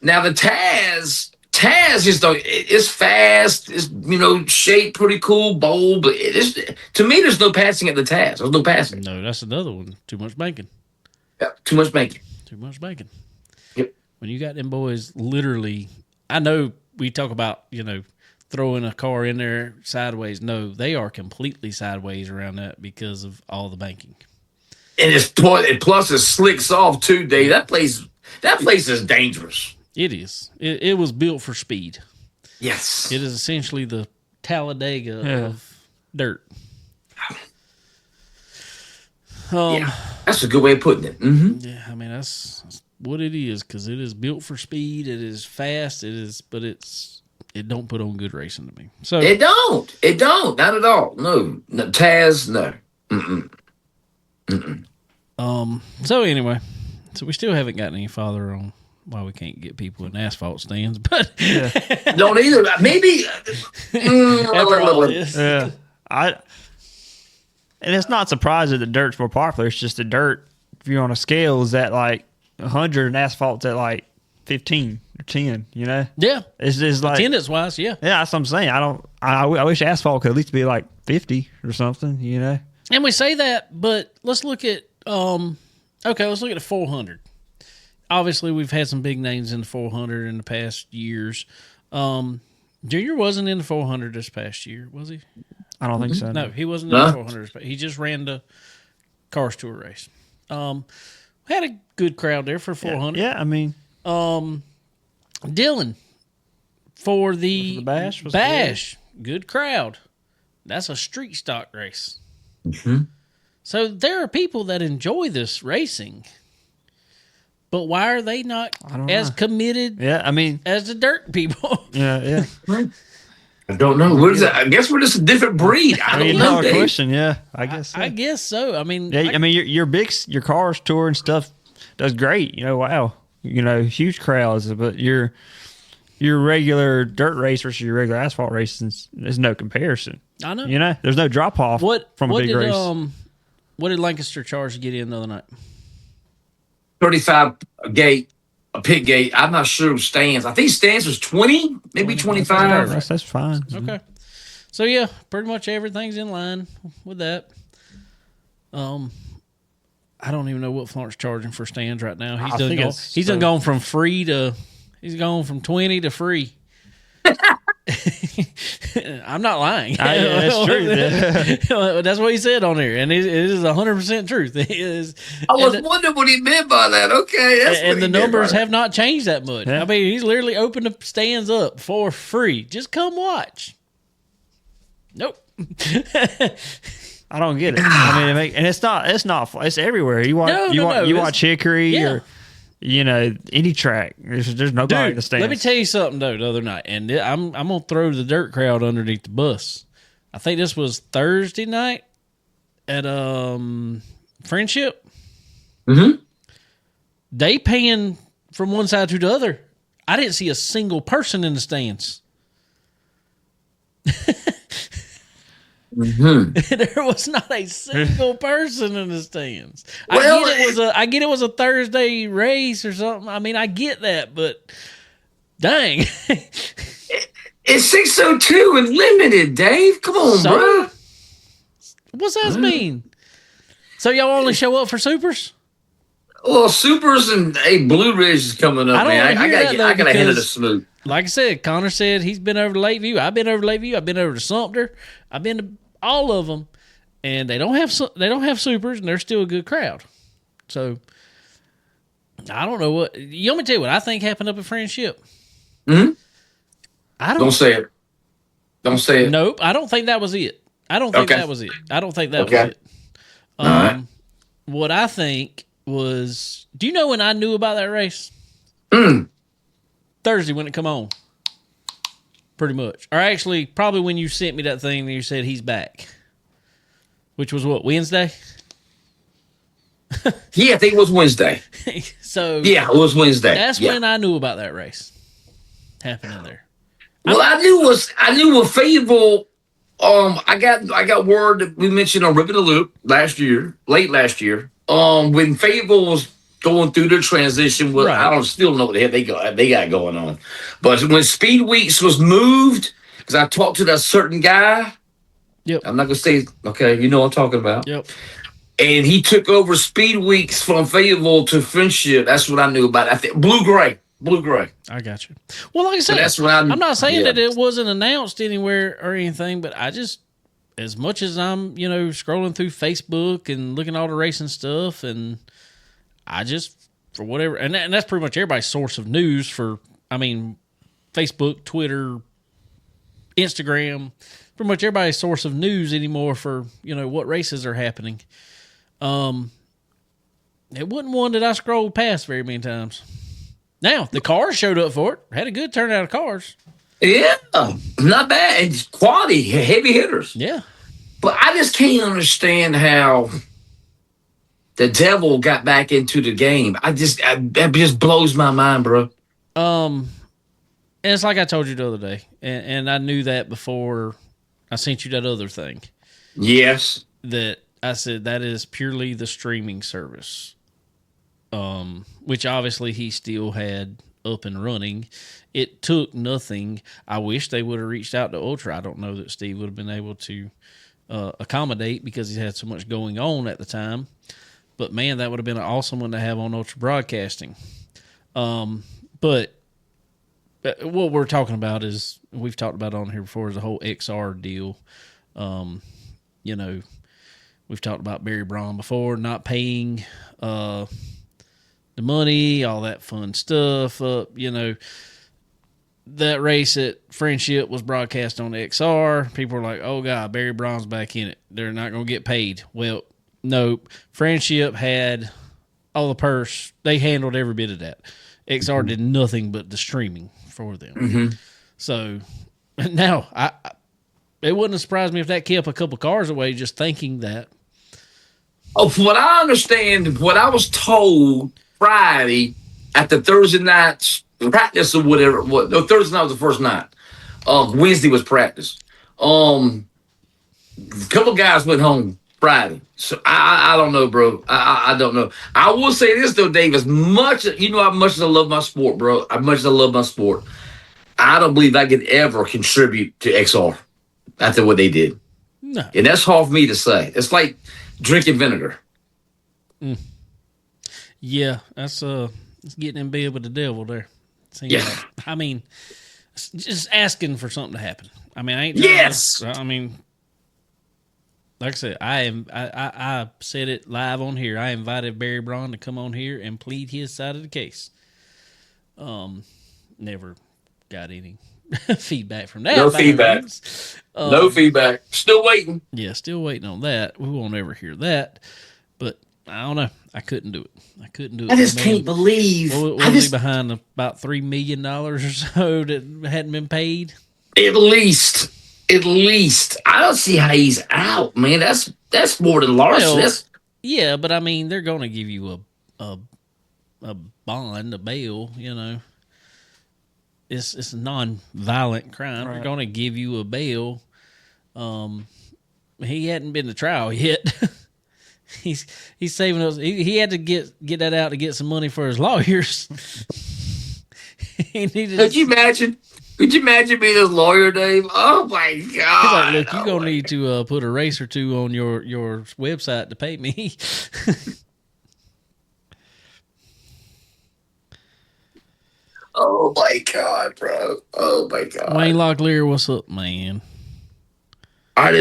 Now the Taz just it's fast. It's shaped pretty cool, bold, but to me there's no passing at the Taz. There's no passing. No, that's another one. Too much banking. Yeah, too much banking. Yep. When you got them boys, literally, I know we talk about throwing a car in there sideways. No, they are completely sideways around that because of all the banking. And plus it slicks off too, Dave. That place is dangerous. It is. It was built for speed. Yes. It is essentially the Talladega of dirt. Yeah, that's a good way of putting it. Mm-hmm. Yeah, I mean that's what it is because it is built for speed. It is fast. But it don't put on good racing to me. So it don't, not at all. No Taz, no. So anyway, we still haven't gotten any farther on why we can't get people in asphalt stands, but don't either. Maybe. And it's not surprising that the dirt's more popular. It's just the dirt, if you're on a scale, is at like 100 and asphalt's at like 15 or 10, Yeah. It's just like... Attendance wise, yeah. Yeah, that's what I'm saying. I wish asphalt could at least be like 50 or something, And we say that, but let's look at... let's look at the 400. Obviously, we've had some big names in the 400 in the past years. Junior wasn't in the 400 this past year, was he? I don't think so. No, he wasn't in the 400. He just ran the Cars Tour race. Had a good crowd there for 400. Yeah, I mean... Dylan for the Bash. Good crowd. That's a street stock race. Mm-hmm. So there are people that enjoy this racing, but why are they not as committed? Yeah, I mean, as the dirt people. yeah. I don't know. What is that? I guess we're just a different breed. I don't know, Dave. Question. Yeah, I guess. So. I guess so. I mean, yeah. I mean, your cars tour and stuff does great. Wow. Huge crowds, but your regular dirt race versus your regular asphalt race there's no comparison. I know. There's no drop off from a big race. What did Lancaster charge to get in the other night? 35 a pit gate. I'm not sure of stands. I think stands was 20, maybe 25. That's fine. Okay. So yeah, pretty much everything's in line with that. I don't even know what Florence charging for stands right now. He's gone from free to he's gone from 20 to free. I'm not lying. That's true. That's what he said on there, and it is 100% truth. I was wondering what he meant by that. Okay, and the numbers have not changed that much. Yeah. I mean, he's literally opened the stands up for free. Just come watch. Nope. I don't get it. I mean, and it's everywhere. You watch Hickory or any track. There's nobody in the stands. Let me tell you something though. The other night, and I'm gonna throw the dirt crowd underneath the bus. I think this was Thursday night at Friendship. Mm-hmm. They paying from one side to the other. I didn't see a single person in the stands. Mm-hmm. There was not a single person in the stands. I get it was a Thursday race or something. I mean, I get that, but dang. It's 602 and limited, Dave. Come on, bro. What's that mean? So y'all only show up for supers? Well, supers and Blue Ridge is coming up, man. I gotta head to the Smoot. Like I said, Connor said he's been over to Lake View. I've been over to Lake View. I've been over to Sumter. I've been to all of them, and they don't have supers, and they're still a good crowd. So I don't know what you want me to tell you what I think happened up at Friendship. Hmm. Don't say it. Don't say it. Nope. I don't think that was it. I don't think that was it. Was it. All right. What I think was, do you know when I knew about that race? Thursday when it come on. Pretty much. Or actually, probably when you sent me that thing and you said he's back. Which was what, Wednesday? Yeah, I think it was Wednesday. So yeah, it was Wednesday. That's when I knew about that race happening there. Well, I knew with Fayetteville. I got word that we mentioned on Ripping the Loop late last year. When Fayetteville was going through their transition, right. I don't still know what the hell they got going on. But when Speed Weeks was moved, because I talked to that certain guy. Yep. I'm not gonna say okay. You know what I'm talking about. Yep. And he took over Speed Weeks from Fayetteville to Friendship. That's what I knew about it. I think Blue Gray. I got you. Well, like I said, that's what I'm not saying that it wasn't announced anywhere or anything, but I just, as much as I'm, scrolling through Facebook and looking at all the racing stuff, and I just, for whatever, and that's pretty much everybody's source of news for, Facebook, Twitter, Instagram, pretty much everybody's source of news anymore for, what races are happening. It wasn't one that I scrolled past very many times. Now, the cars showed up for it. Had a good turnout of cars. Yeah, not bad. It's quality, heavy hitters. Yeah. But I just can't understand how the devil got back into the game. That just blows my mind, bro. And it's like I told you the other day, and I knew that before I sent you that other thing. Yes. That I said that is purely the streaming service. Which obviously he still had up and running. It took nothing. I wish they would have reached out to Ultra. I don't know that Steve would have been able to accommodate because he had so much going on at the time. But man, that would have been an awesome one to have on Ultra Broadcasting. But what we're talking about is, we've talked about on here before, is the whole XR deal. We've talked about Barry Braun before, not paying the money, all that fun stuff. That race at Friendship was broadcast on XR. People were like, oh God, Barry Braun's back in it. They're not going to get paid. Well, Nope. Friendship had all the purse. They handled every bit of that. XR did nothing but the streaming for them. Mm-hmm. So now, it wouldn't have surprised me if that kept a couple cars away just thinking that. Oh, from what I understand, what I was told Friday at the Thursday night's practice or whatever. No, Thursday night was the first night. Wednesday was practice. A couple guys went home Friday. So I don't know, bro. I don't know. I will say this though, Dave. As much how much I love my sport, bro. How much I love my sport. I don't believe I could ever contribute to XR after what they did. No. And that's hard for me to say. It's like drinking vinegar. Yeah, that's it's getting in bed with the devil there. Yeah. Like, I mean, it's just asking for something to happen. I mean, I ain't. Yes. I mean, like I said, I said it live on here. I invited Barry Braun to come on here and plead his side of the case. Never got any feedback from that. No feedback. No feedback. Still waiting. Yeah, still waiting on that. We won't ever hear that. But I don't know. I couldn't do it. I just can't believe. What was he behind about $3 million or so that hadn't been paid? At least. I don't see how he's out, man. That's more than larceny. Well, yeah, but I mean, they're going to give you a bond, a bail. You know, it's a non-violent crime. Right. They're going to give you a bail. He hadn't been to trial yet. He's saving us. He had to get that out to get some money for his lawyers. He needed. Could you imagine? Could you imagine being his lawyer, Dave? Oh my God! He's like, look, you're gonna need to put a race or two on your website to pay me. Oh my God, bro! Oh my God! Wayne Locklear, what's up, man? I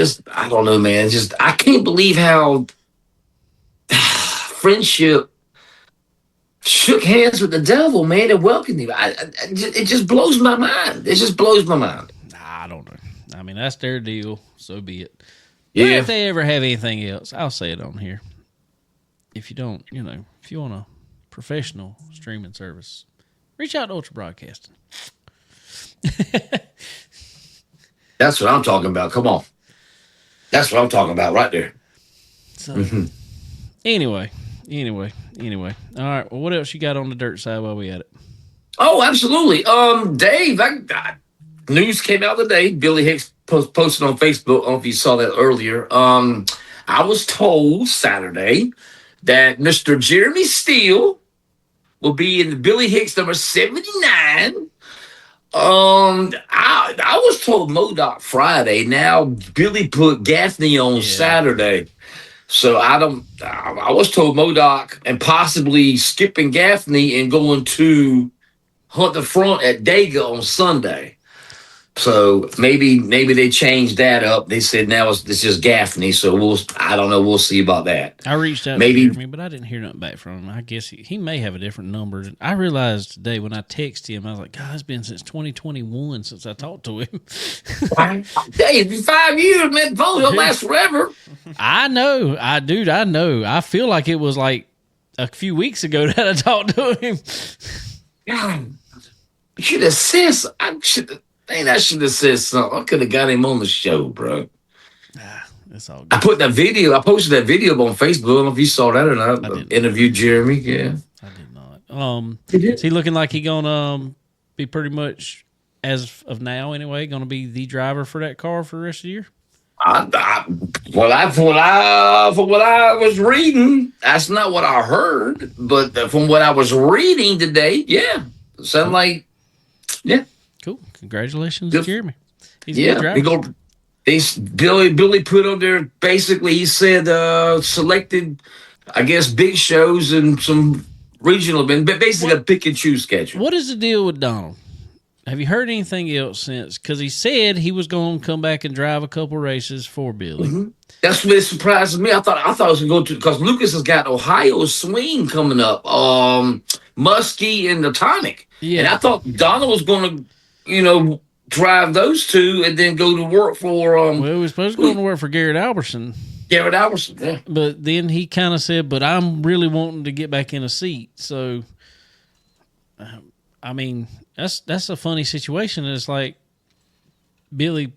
don't know, man. I can't believe how friendship shook hands with the devil, man, and welcomed him. It just blows my mind. It just blows my mind. I don't know. I mean, that's their deal. So be it. Yeah. But if they ever have anything else, I'll say it on here. If you don't, if you want a professional streaming service, reach out to Ultra Broadcasting. That's what I'm talking about. Come on. That's what I'm talking about right there. So, anyway. All right. Well, what else you got on the dirt side while we at it? Oh, absolutely. Dave, news came out today. Billy Hicks posted on Facebook. I don't know if you saw that earlier. I was told Saturday that Mr. Jeremy Steele will be in the Billy Hicks number 79. I was told MoDOK Friday. Now Billy put Gaffney on Saturday. So I was told MoDOK and possibly skipping Gaffney and going to Hunt the Front at Dega on Sunday. So maybe they changed that up. They said now it's just Gaffney. So I don't know. We'll see about that. I reached out to Jeremy, but I didn't hear nothing back from him. I guess he may have a different number. I realized today when I texted him, I was like, God, it's been since 2021 since I talked to him. Hey, it's been 5 years, man. Phone don't last forever. I know. I know. I feel like it was like a few weeks ago that I talked to him. God, you should have said something. I should have said something. I could have got him on the show, bro. It's all good. I posted that video on Facebook. I don't know if you saw that or not. I interviewed Jeremy. Yeah. I did not. Is he looking like he gonna be pretty much, as of now anyway, gonna be the driver for that car for the rest of the year? From what I was reading, that's not what I heard. But from what I was reading today, yeah, sounded like, yeah. Cool. Congratulations, Jeremy. He's a good driver. Billy put on there, basically, he said selected, I guess, big shows and some regional events, but basically a pick and choose schedule. What is the deal with Donald? Have you heard anything else since? Because he said he was going to come back and drive a couple races for Billy. Mm-hmm. That's what surprised me. I thought it was going to go to, because Lucas has got Ohio Swing coming up, Muskie and the Tonic. Yeah. And I thought Donald was going to, drive those two and then go to work for. Well, he was supposed to go to work for Garrett Alberson. Garrett Albertson, yeah. But then he kind of said, "But I'm really wanting to get back in a seat." So, I mean, that's a funny situation. It's like Billy,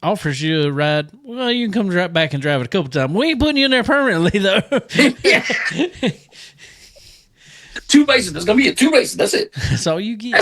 offers you a ride. Well, you can come right back and drive it a couple times. We ain't putting you in there permanently, though. Yeah. 2 races. There's gonna be 2 races. That's it. That's all you get.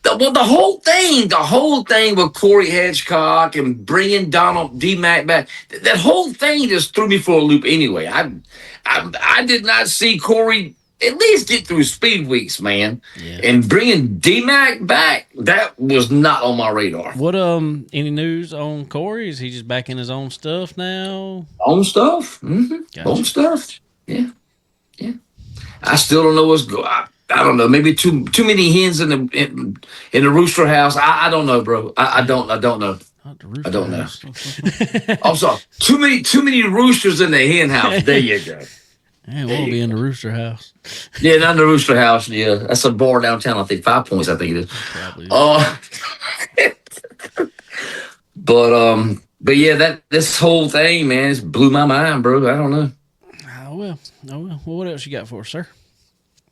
The whole thing with Corey Hedgecock and bringing Donald D. Mack back. That whole thing just threw me for a loop. Anyway, I did not see Corey at least get through speed weeks, man. Yeah. And bringing D. Mack back, that was not on my radar. What any news on Corey? Is he just back in his own stuff now? Own stuff. Mm-hmm. Gotcha. Own stuff. Yeah. Yeah. I still don't know what's going. I don't know. Maybe too many hens in the rooster house. I don't know, bro. I don't know. I don't know. I'm sorry. Too many roosters in the hen house. There you go. Yeah, we'll be in the rooster house. Yeah, not in the rooster house. Yeah, that's a bar downtown. I think 5 Points. I think it is. Probably. But yeah, this whole thing, man, just blew my mind, bro. I don't know. Well, what else you got for us, sir?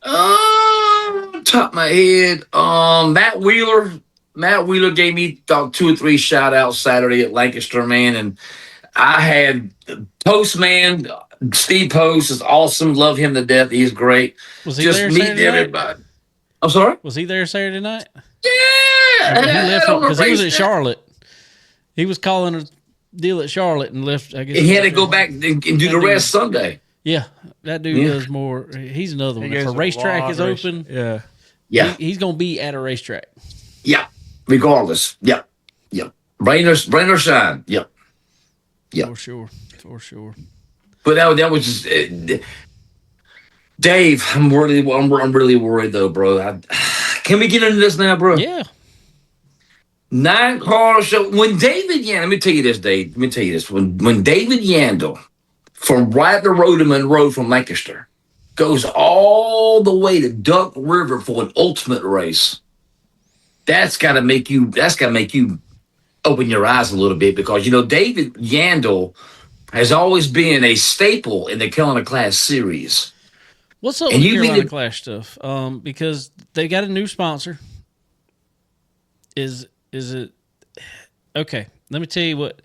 Top of my head, Matt Wheeler gave me 2 or 3 shout outs Saturday at Lancaster, man, and I had Postman Steve Post is awesome. Love him to death. He's great. Was he there Saturday everybody. Night? I'm sorry. Was he there Saturday night? Yeah, he left because he was at Charlotte. He was calling a deal at Charlotte and left. I guess he had to go back and do the rest Sunday. Yeah, that dude does more. He's another one. If a racetrack is open, he's going to be at a racetrack. Yeah, regardless. Yeah. Rain or shine. Yeah. For sure. But that was just Dave. I'm really worried though, bro. Can we get into this now, bro? Yeah. 9 cars. When David Yandel, let me tell you this, Dave. Let me tell you this. When David Yandel from right up the road to Monroe from Lancaster goes all the way to Duck River for an ultimate race, that's got to make you open your eyes a little bit, because David Yandel has always been a staple in the Carolina Clash series. What's up with Carolina Clash stuff? Because they got a new sponsor. Is it okay? Let me tell you what.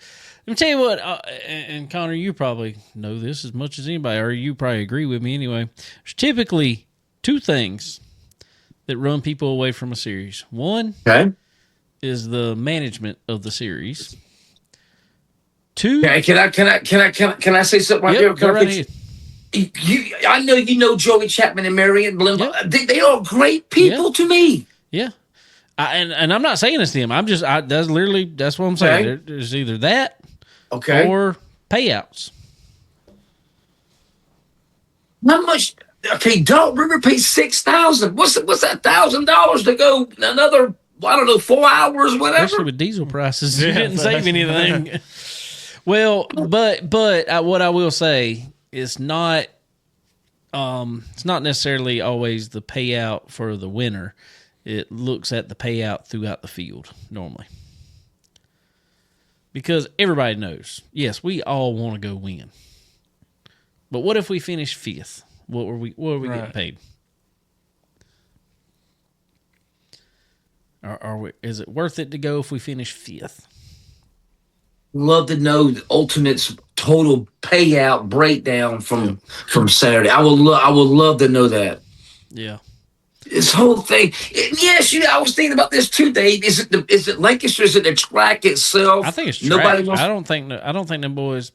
And Connor, you probably know this as much as anybody, or you probably agree with me anyway. There's typically 2 things that run people away from a series. One is the management of the series. 2. Okay, can I say something right there? Go right ahead. I know Joey Chapman and Marion Bloom. Yep. They are great people to me. Yeah. And I'm not saying this to him. That's what I'm saying. Okay. There's either that or payouts. How much? Okay, Dog River pays $6,000. What's that $1,000 to go another? I don't know, 4 hours, whatever. Especially with diesel prices, you didn't save anything. Well, but what I will say is not. It's not necessarily always the payout for the winner. It looks at the payout throughout the field normally. Because everybody knows, yes, we all want to go win. But what if we finish 5th? What are we getting paid? Is it worth it to go if we finish 5th? Love to know the Ultimate's total payout breakdown from Saturday. I would love to know that. Yeah. This whole thing. Yes, I was thinking about this too, Dave. Is it Lancaster? Is it the track itself? I think it's track. I don't think them boys.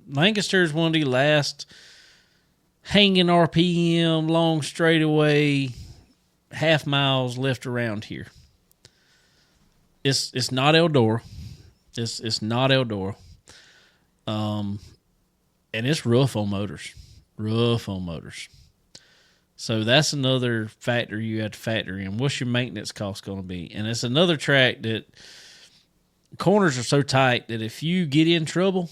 Lancaster is one of the last hanging RPM, long straightaway, half miles left around here. It's not Eldora. It's not Eldora. And it's rough on motors. So that's another factor you have to factor in. What's your maintenance cost going to be? And it's another track that corners are so tight that if you get in trouble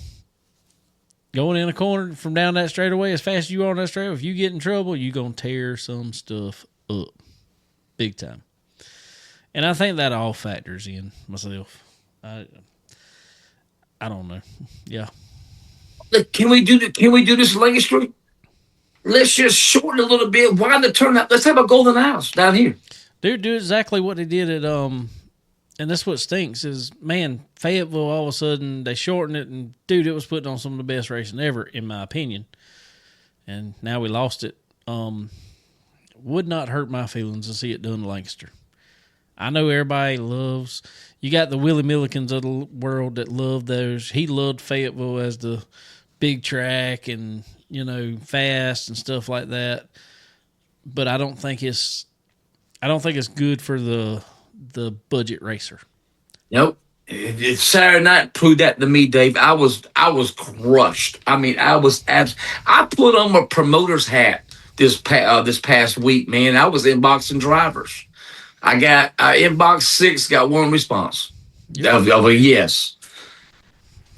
going in a corner from down that straightaway as fast as you are on that straightaway, if you get in trouble, you're going to tear some stuff up big time. And I think that all factors in myself. I I don't know. Yeah. Like, can we do this Lancaster? Let's just shorten a little bit. Widen the turnout. Let's have a golden house down here. Dude, do exactly what they did at and that's what stinks is, man, Fayetteville, all of a sudden they shortened it, and dude, it was putting on some of the best racing ever, in my opinion. And now we lost it. Would not hurt my feelings to see it done in Lancaster. I know everybody loves. You got the Willie Millikins of the world that love those. He loved Fayetteville as the big track and, you know, fast and stuff like that. But I don't think it's good for the budget racer. Nope. Saturday night proved that to me, Dave. I was crushed. I mean, I put on my promoter's hat this past week, man. I was inboxing drivers. I got inbox 6, got one response. Yep. Of a yes.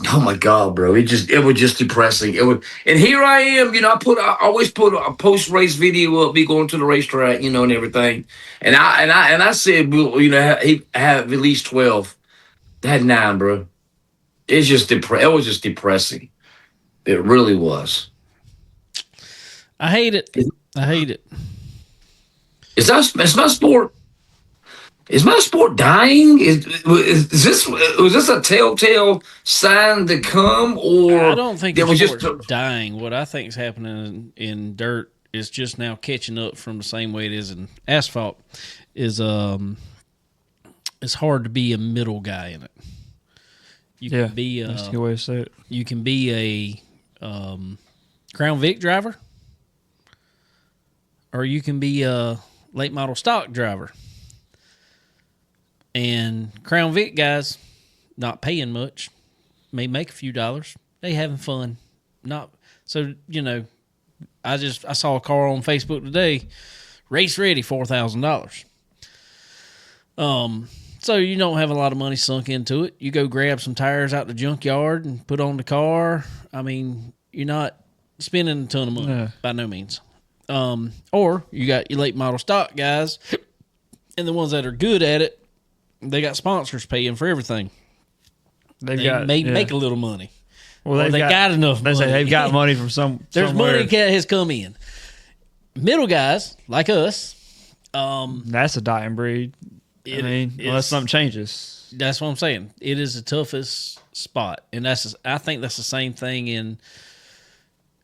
Oh my God, bro! It was just depressing. And here I am. You know, I always put a post race video up, me going to the racetrack, you know, and everything. And I said, well, you know, he have at least 12. I had 9, bro. It was just depressing. It really was. I hate it. Is my sport? Is my sport dying? Was this a telltale sign to come, or I don't think it was it's just dying. What I think is happening in dirt is just now catching up from the same way it is in asphalt. Is it's hard to be a middle guy in it. You can be that's a good way to say it. You can be a Crown Vic driver, or you can be a late model stock driver. And Crown Vic guys not paying much, may make a few dollars. They having fun. Not so, you know, I saw a car on Facebook today, race ready, $4,000. So you don't have a lot of money sunk into it. You go grab some tires out the junkyard and put on the car. I mean, you're not spending a ton of money by no means. Or you got your late model stock guys, and the ones that are good at it, they got sponsors paying for everything. They make a little money. Well, they got enough money. They say they've got money from There's somewhere. money that has come in. Middle guys, like us. That's a dying breed. Unless something changes. That's what I'm saying. It is the toughest spot. And I think that's the same thing in...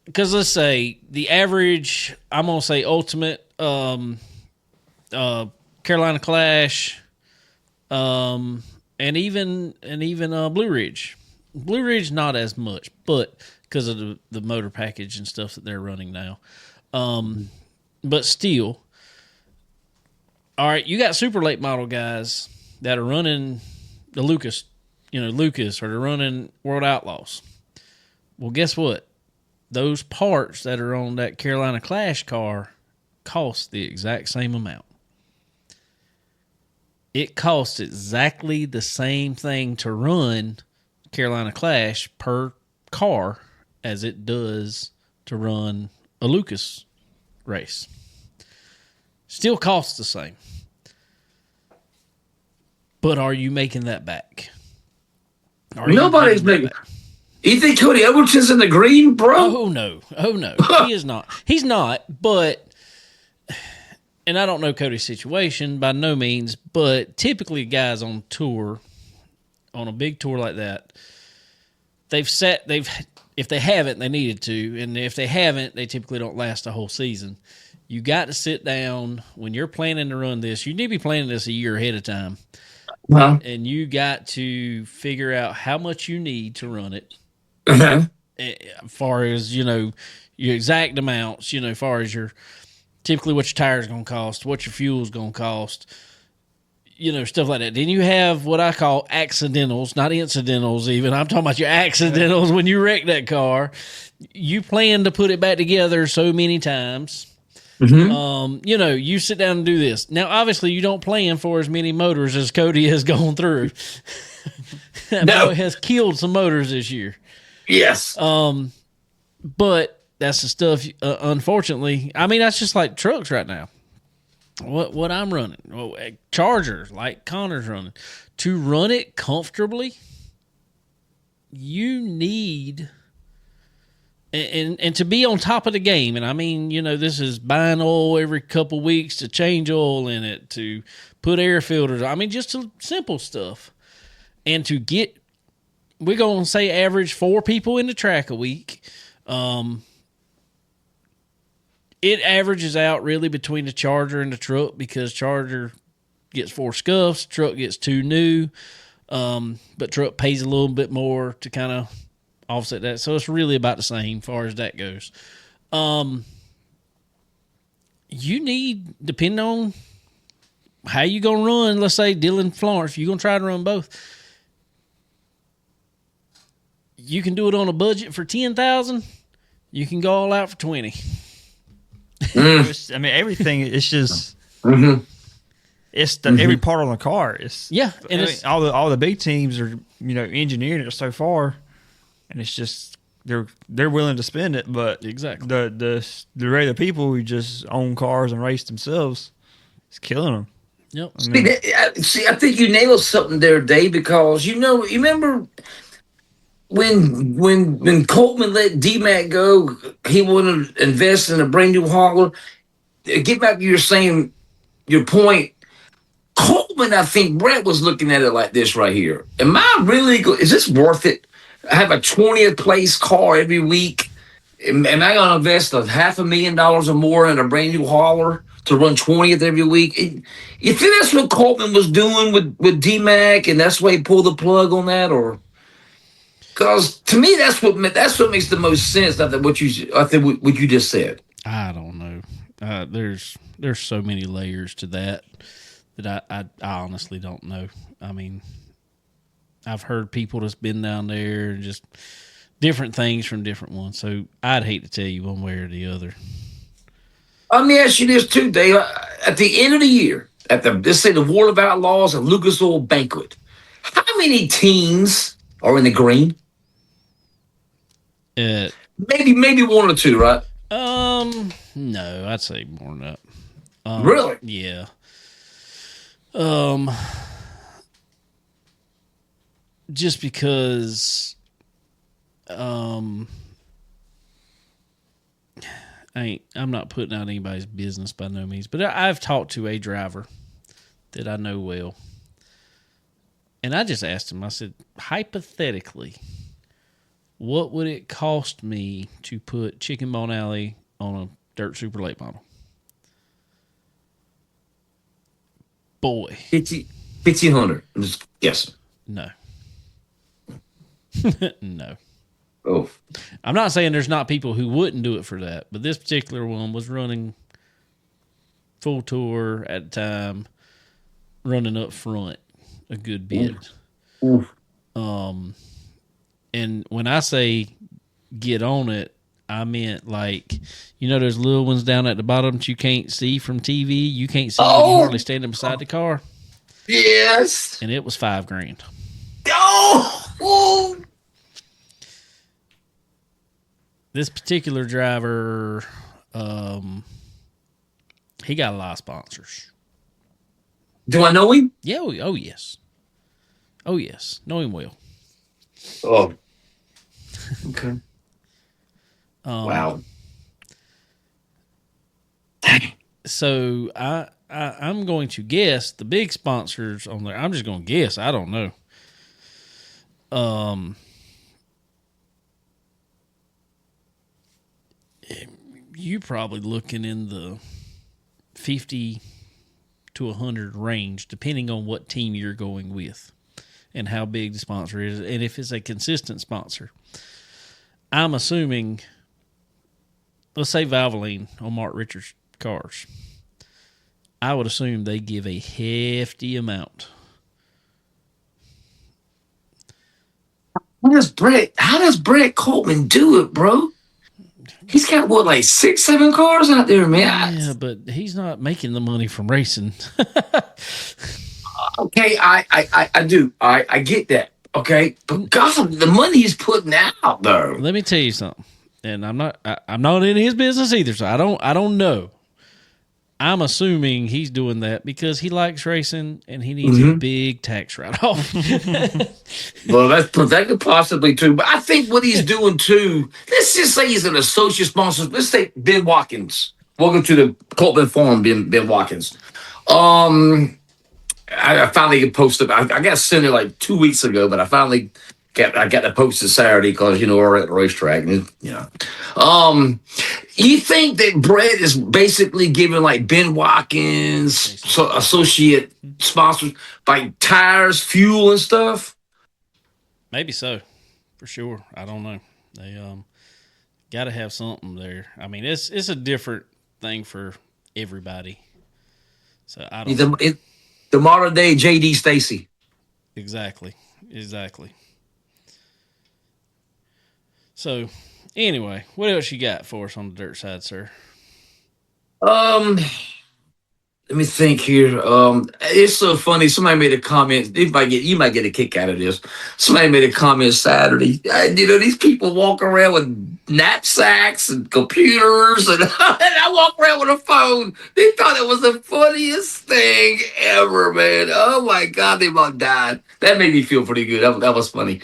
Because let's say the average, I'm going to say ultimate, Carolina Clash... and even Blue Ridge. Blue Ridge not as much, but because of the motor package and stuff that they're running now. But still, all right, you got super late model guys that are running the Lucas, or they're running World Outlaws. Well, guess what? Those parts that are on that Carolina Clash car cost the exact same amount. It costs exactly the same thing to run Carolina Clash per car as it does to run a Lucas race. Still costs the same. But are you making that back? Nobody's making. You think Cody Edwardson's in the green, bro? Oh no. He is not. He's not, but... And I don't know Cody's situation by no means, but typically guys on tour, on a big tour like that, if they haven't, they needed to, and if they haven't, they typically don't last a whole season. You got to sit down when you're planning to run this. You need to be planning this a year ahead of time, and you got to figure out how much you need to run it. As far as your exact amounts, as far as your. Typically what your tires going to cost, what your fuel's going to cost, stuff like that. Then you have what I call accidentals, not incidentals even. I'm talking about your accidentals when you wreck that car. You plan to put it back together so many times. Mm-hmm. You sit down and do this. Now, obviously, you don't plan for as many motors as Cody has gone through. That boy has killed some motors this year. Yes. But... That's the stuff, unfortunately. I mean, that's just like trucks right now. What I'm running. Charger, like Connor's running. To run it comfortably, you need and to be on top of the game. And I mean, this is buying oil every couple weeks, to change oil in it, to put air filters. I mean, just simple stuff. And to get, we're going to say average 4 people in the track a week. It averages out really between the Charger and the truck, because Charger gets 4 scuffs, truck gets 2 new, but truck pays a little bit more to kind of offset that. So it's really about the same as far as that goes. You need, depending on how you going to run, let's say Dylan Florence, you're going to try to run both. You can do it on a budget for $10,000. You can go all out for 20. I mean, everything. It's just. It's every part on the car. It's and all the big teams are engineering it so far, and it's just they're willing to spend it, but exactly the regular people who just own cars and race themselves, it's killing them. Yep. I think you nailed something there, Dave, because you remember when Coleman let D-Mac go, he wanted to invest in a brand new hauler. Get back to your point. Coleman, I think Brett was looking at it like this right here. Is this worth it? I have a 20th place car every week. Am I going to invest $500,000 or more in a brand new hauler to run 20th every week? You think that's what Coleman was doing with D-Mac, and that's why he pulled the plug on that? Or because to me, that's what makes the most sense. I think what you just said. I don't know. There's so many layers to that I honestly don't know. I mean, I've heard people that's been down there and just different things from different ones. So I'd hate to tell you one way or the other. Let me ask you this too, Dave. At the end of the year, let's say the War of Outlaws and Lucas Oil Banquet, how many teams are in the green? Maybe 1 or 2, right? No, I'd say more than that. Really? Yeah. Just because, I'm not putting out anybody's business by no means, but I've talked to a driver that I know well, and I just asked him, I said, hypothetically, what would it cost me to put Chicken Bone Alley on a Dirt Super Late model? Boy. 1,500. I'm just guessing. No. No. Oh. I'm not saying there's not people who wouldn't do it for that, but this particular one was running full tour at the time, running up front a good bit. Oof. And when I say get on it, I meant like, those little ones down at the bottom that you can't see from TV. You can't see when you're hardly standing beside the car. Yes. And it was $5,000. Oh. This particular driver, he got a lot of sponsors. Do I know him? Yeah. Oh, yes. Oh, yes. Know him well. Oh. Okay. Wow. So I'm going to guess the big sponsors on there. I'm just going to guess. I don't know. You probably looking in the 50 to 100 range, depending on what team you're going with and how big the sponsor is, and if it's a consistent sponsor. I'm assuming, let's say Valvoline on Mark Richards cars. I would assume they give a hefty amount. How does Brett Coleman do it, bro? He's got like 6, 7 cars out there, man. Yeah, but he's not making the money from racing. Okay, I do. I get that. Okay, but God, the money he's putting out though. Let me tell you something, and I'm not in his business either, so I don't know. I'm assuming he's doing that because he likes racing and he needs a big tax write-off. Well, that could possibly too. But I think what he's doing too. Let's just say he's an associate sponsor. Let's say Ben Watkins. Welcome to the Coltman Forum, Ben Watkins. I finally posted. I got sent it like 2 weeks ago, but I finally got that posted Saturday because we're at the racetrack. And, you think that Brett is basically giving like Ben Watkins associate sponsors like tires, fuel, and stuff? Maybe so, for sure. I don't know. They got to have something there. I mean, it's a different thing for everybody. So I don't know. The modern day JD Stacy. Exactly. So, anyway, what else you got for us on the dirt side, sir? Let me think here. It's so funny. Somebody made a comment. You might get a kick out of this. Somebody made a comment Saturday. These people walk around with knapsacks and computers, and, and I walk around with a phone. They thought it was the funniest thing ever, man. Oh my God, they about died. That made me feel pretty good. That was funny.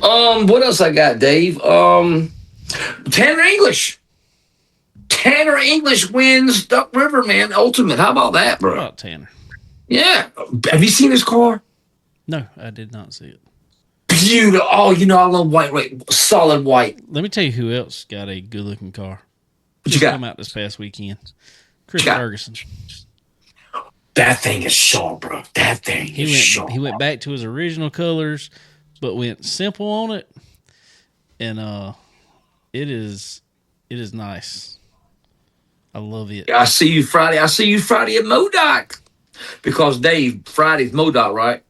What else I got, Dave? Tanner English. Tanner English wins Duck River, man. Ultimate. How about that, bro? How about Tanner? Yeah. Have you seen his car? No, I did not see it. Beautiful. Oh, I love white. Right? Solid white. Let me tell you who else got a good-looking car. What you got? Come out this past weekend. Chris Ferguson. That thing is sharp, bro. That thing is sharp. He went back to his original colors, but went simple on it, and it is nice. I love it. I see you Friday. at MoDOT. Because Dave, Friday's MoDOT, right?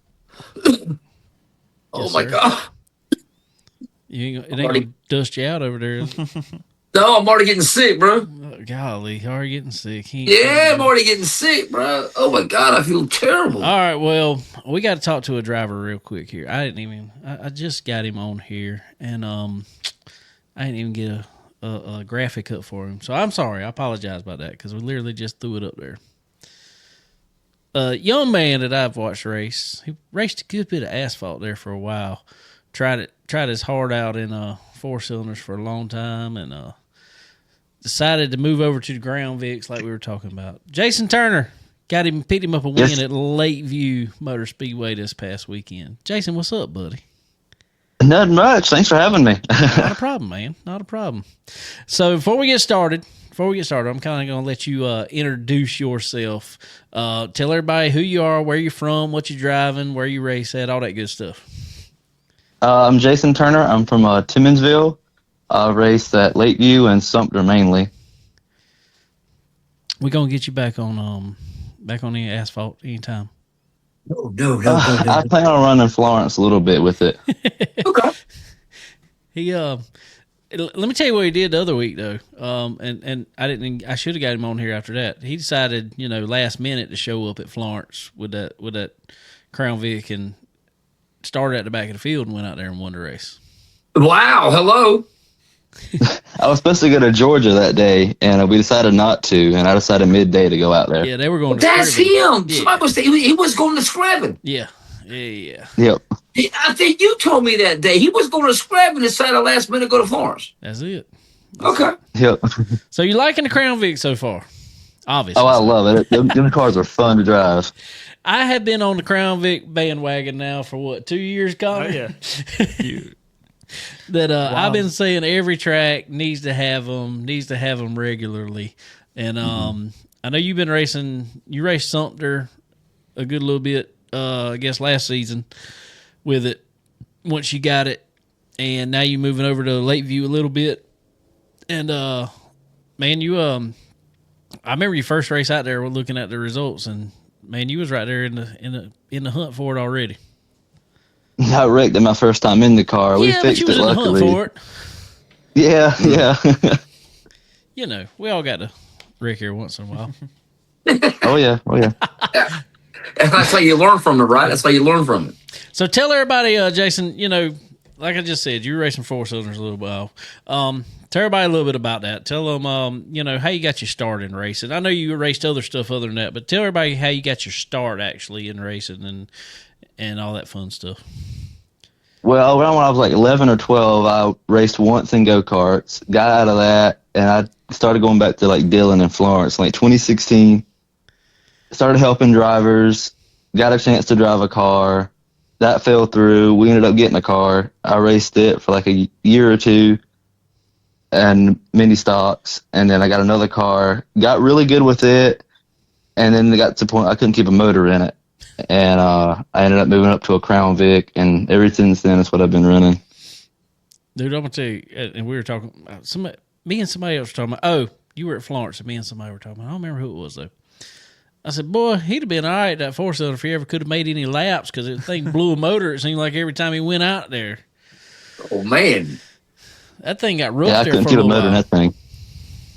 Oh Yes, my sir. God. It ain't gonna dust you out over there. No, I'm already getting sick, bro. Oh, golly, how are you getting sick? I'm already getting sick, bro. Oh my God, I feel terrible. All right, well, we got to talk to a driver real quick here. I just got him on here, and I didn't even get a graphic up for him. So I'm sorry. I apologize about that because we literally just threw it up there. A young man that I've watched race, he raced a good bit of asphalt there for a while. Tried his heart out in 4-cylinders for a long time, and decided to move over to the ground Vics like we were talking about. Jason Turner picked him up a win at Lake View Motor Speedway this past weekend. Jason, what's up, buddy? Not much. Thanks for having me. Not a problem, man. Not a problem. So before we get started, I'm kind of going to let you introduce yourself. Tell everybody who you are, where you're from, what you're driving, where you race at, all that good stuff. I'm Jason Turner. I'm from Timmonsville. I raced at Lake View and Sumter mainly. We're going to get you back on the asphalt anytime. No. I plan on running Florence a little bit with it. Okay. He let me tell you what he did the other week though. And I should have got him on here after that. He decided, last minute to show up at Florence with that Crown Vic and started at the back of the field and went out there and won the race. Wow. Hello. I was supposed to go to Georgia that day, and we decided not to, and I decided midday to go out there. Yeah, they were going to That's Scriven. him. Yeah. Somebody was he was going to Scriven. Yeah. Yep. I think you told me that day he was going to Scriven and decided last minute to go to Florence. That's it. Okay. Yep. So you liking the Crown Vic so far? Obviously. Oh, I love it. Them cars are fun to drive. I have been on the Crown Vic bandwagon now for 2 years, Connor? Oh, yeah. That I've been saying every track needs to have them regularly. And I know you've been racing. You raced Sumter a good little bit, I guess last season with it. Once you got it, and now you're moving over to Lakeview a little bit. And man, you I remember your first race out there. We're looking at the results, and man, you was right there in the hunt for it already. I wrecked it my first time in the car. We fixed but you was it in the hunt luckily. for it. Yeah. We all got to wreck here once in a while. Oh yeah. That's how you learn from it, right? That's how you learn from it. So tell everybody, Jason, like I just said, you were racing four cylinders a little while. Tell everybody a little bit about that. Tell them, how you got your start in racing. I know you raced other stuff other than that, but tell everybody how you got your start actually in racing and all that fun stuff. Well, around when I was like 11 or 12, I raced once in go-karts, got out of that, and I started going back to like Dillon and Florence. Like 2016, started helping drivers, got a chance to drive a car. That fell through. We ended up getting a car. I raced it for like a year or two and mini stocks, and then I got another car, got really good with it, and then it got to the point I couldn't keep a motor in it. And I ended up moving up to a Crown Vic, and ever since then, that's what I've been running. Dude, I'm going to tell you, and we were talking, me and somebody else were talking about, oh, you were at Florence, and me and somebody were talking about, I don't remember who it was, though. I said, boy, he'd have been all right, that four-cylinder, if he ever could have made any laps, because the thing blew a motor, it seemed like every time he went out there. Oh, man. That thing got rough Yeah, I there couldn't for a keep a little motor in while. that thing.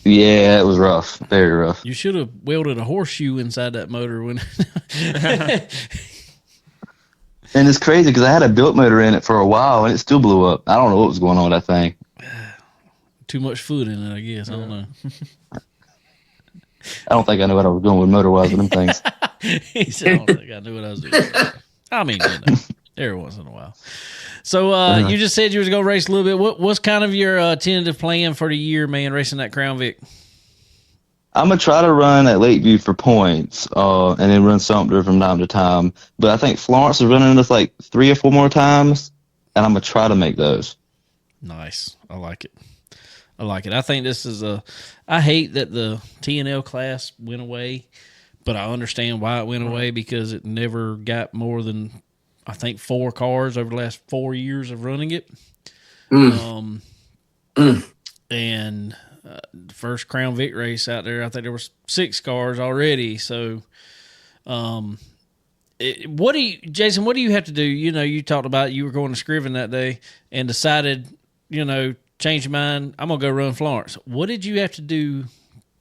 Yeah, it was rough. Very rough. You should have welded a horseshoe inside that motor when. And it's crazy because I had a built motor in it for a while, and it still blew up. I don't know what was going on with that thing. Too much food in it, I guess. I don't know. I don't think I knew what I was doing with motor-wise with them things. He said, I don't think I knew what I was doing. I mean, every once in a while. So you just said you was going to race a little bit. What's kind of your tentative plan for the year, man, racing that Crown Vic? I'm going to try to run at Lake View for points and then run Sumter from time to time. But I think Florence is running us like 3 or 4 more times, and I'm going to try to make those. Nice. I like it. I think this is I hate that the T&L class went away, but I understand why it went away because it never got more than, I think, 4 cars over the last 4 years of running it. And the first Crown Vic race out there, I think there was 6 cars already. So, Jason, what do you have to do? You talked about you were going to Scriven that day and decided, change your mind. I'm going to go run Florence. What did you have to do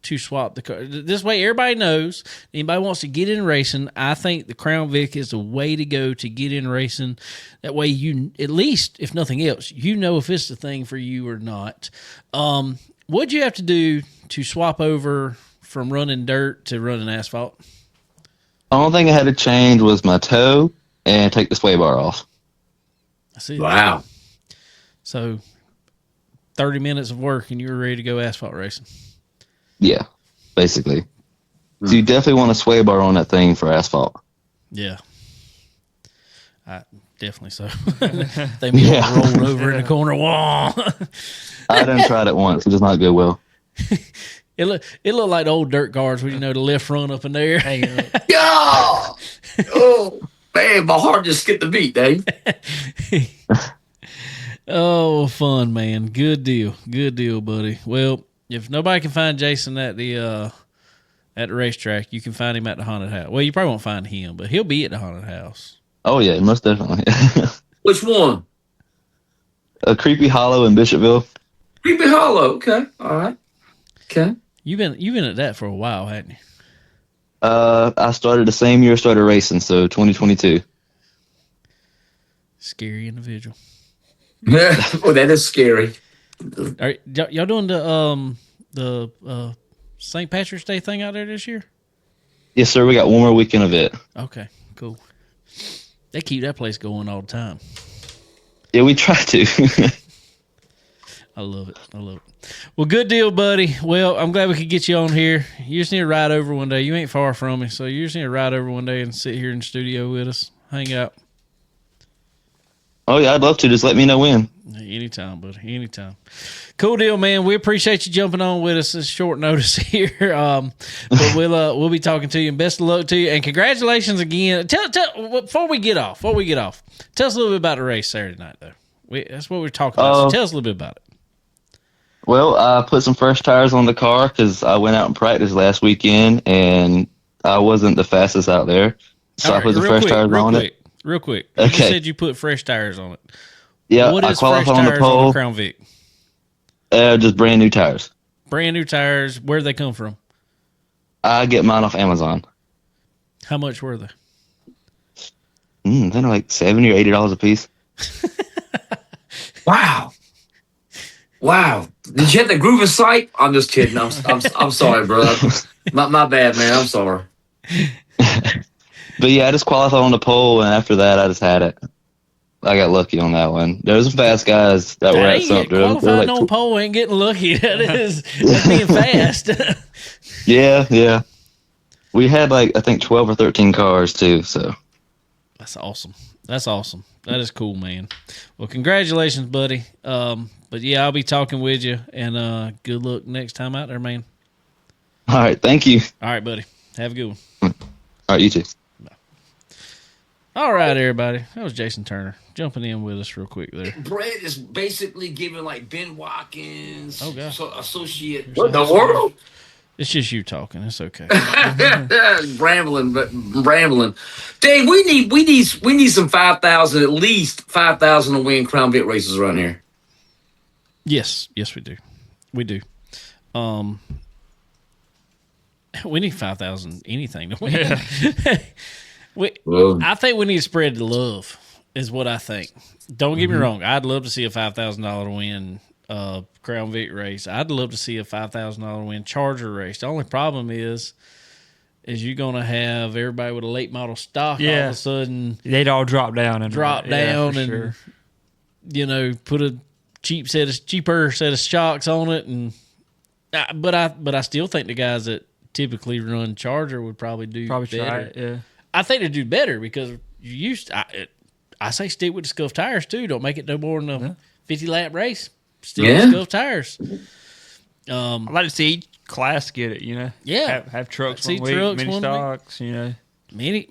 to swap the car? This way, everybody knows. Anybody wants to get in racing, I think the Crown Vic is the way to go to get in racing. That way, you, at least, if nothing else, if it's the thing for you or not. What'd you have to do to swap over from running dirt to running asphalt? The only thing I had to change was my toe and take the sway bar off. I see. Wow. So, 30 minutes of work and you were ready to go asphalt racing. Yeah, basically. So you definitely want a sway bar on that thing for asphalt. Yeah. Definitely so. They may have rolled over in the corner wall. I done tried it once. It does not go well. It looked like the old dirt cars with, the left front up in there. Yeah. Oh, man, my heart just skipped a beat, Dave. Oh, fun, man. Good deal, buddy. Well, if nobody can find Jason at the racetrack, you can find him at the haunted house. Well, you probably won't find him, but he'll be at the haunted house. Oh, yeah, most definitely. Which one? A Creepy Hollow in Bishopville. Creepy Hollow. Okay. All right. Okay. You've been at that for a while, haven't you? I started the same year I started racing, so 2022. Scary individual. Oh, that is scary. All right, y'all doing the St. Patrick's Day thing out there this year? Yes, sir. We got one more weekend of it. Okay, cool. They keep that place going all the time. Yeah, we try to. I love it. Well, good deal, buddy. Well, I'm glad we could get you on here. You just need to ride over one day. You ain't far from me, so you just need to ride over one day and sit here in the studio with us, hang out. Oh, yeah, I'd love to. Just let me know when. Anytime, buddy. Anytime. Cool deal, man. We appreciate you jumping on with us. It's short notice here, but we'll be talking to you. And best of luck to you. And congratulations again. Tell before we get off. Tell us a little bit about the race Saturday night, though. That's what we're talking about. So tell us a little bit about it. Well, I put some fresh tires on the car because I went out and practiced last weekend, and I wasn't the fastest out there. So I put the fresh tires on it. Real quick. You just said you put fresh tires on it. Yeah, what I is fresh qualified on the tires pole. on the Crown Vic? Just brand new tires. Brand new tires. Where'd they come from? I get mine off Amazon. How much were they? They're like $70 or $80 a piece. Wow. Wow. Did you have the groove in sight? I'm just kidding. I'm sorry, bro. My bad, man. I'm sorry. But yeah, I just qualified on the pole, and after that, I just had it. I got lucky on that one. There was some fast guys that were at Sumter. Qualifying on pole ain't getting lucky. That's being fast. Yeah. We had I think 12 or 13 cars too. So that's awesome. That is cool, man. Well, congratulations, buddy. But yeah, I'll be talking with you, and good luck next time out there, man. All right, thank you. All right, buddy. Have a good one. All right, you too. Bye. All right, everybody. That was Jason Turner jumping in with us real quick there. Brett is basically giving Ben Watkins, associate. What the world? It's just you talking. It's okay. Rambling. Dave, we need some 5,000, at least 5,000 to win Crown Vic races around here. Yes, we do. We need 5,000 anything to win. Yeah. I think we need to spread the love. Is what I think. Don't get me wrong. I'd love to see a $5,000 win Crown Vic race. I'd love to see a $5,000 win Charger race. The only problem is you're going to have everybody with a late model stock all of a sudden. They'd all drop down and sure. Put a cheaper set of shocks on it, and but I still think the guys that typically run Charger would probably better. Try it, yeah. I think they do better because you used to, I say stick with the scuffed tires too. Don't make it no more than a 50-lap race. Still with scuffed tires. I'd like to see each class get it, Yeah. Have trucks see one week, trucks mini one stocks, Mini,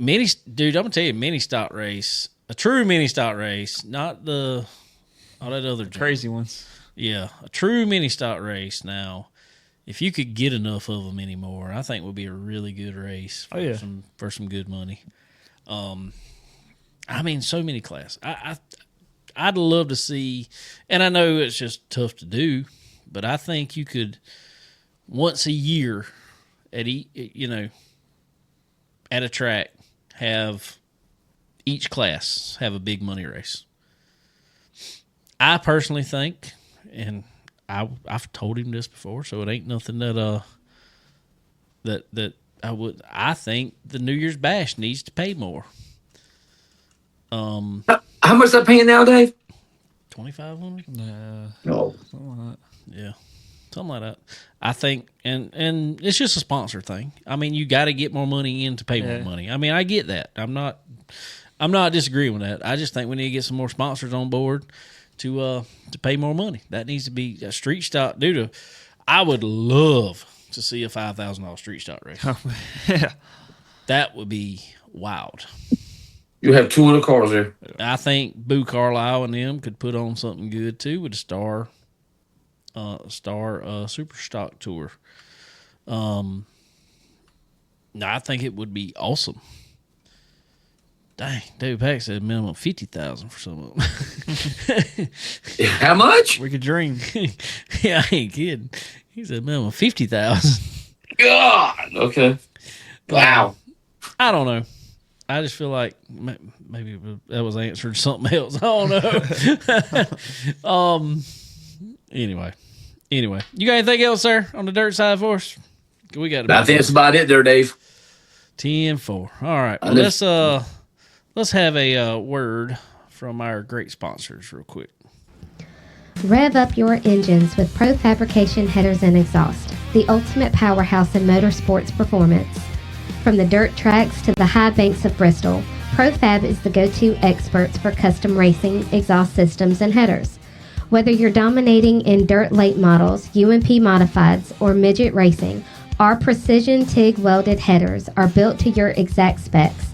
dude, I'm going to tell you, mini stock race, a true mini stock race, not all that other junk. Crazy ones. Yeah, a true mini stock race now. If you could get enough of them anymore, I think it would be a really good race for some good money. I mean, so many classes. I'd love to see, and I know it's just tough to do, but I think you could once a year at a track have each class have a big money race. I personally think, and I've told him this before, so it ain't nothing that I think the New Year's Bash needs to pay more. How much is that paying now, Dave? $2,500? No. Yeah, something like that. I think, and it's just a sponsor thing. I mean, you got to get more money in to pay more money. I mean, I get that. I'm not disagreeing with that. I just think we need to get some more sponsors on board to pay more money. That needs to be a street stock. Dude, I would love to see a $5,000 street stock race. Yeah. That would be wild. You have two of the cars there. I think Boo Carlisle and them could put on something good too with the Star Super Stock Tour. I think it would be awesome. Dang, David Pack said minimum 50,000 for some of them. How much? We could dream. Yeah, I ain't kidding. He said minimum 50,000. God. Okay. Wow. I don't know. I just feel like maybe that was answered something else. I don't know. Anyway, you got anything else there on the dirt side for us? We got. I think that's about it there, Dave. 10-4. All right. Well, let's have a word from our great sponsors real quick. Rev up your engines with Pro Fabrication Headers and Exhaust, the ultimate powerhouse in motorsports performance. From the dirt tracks to the high banks of Bristol, ProFab is the go-to experts for custom racing, exhaust systems, and headers. Whether you're dominating in dirt late models, UMP modifieds, or midget racing, our precision TIG welded headers are built to your exact specs.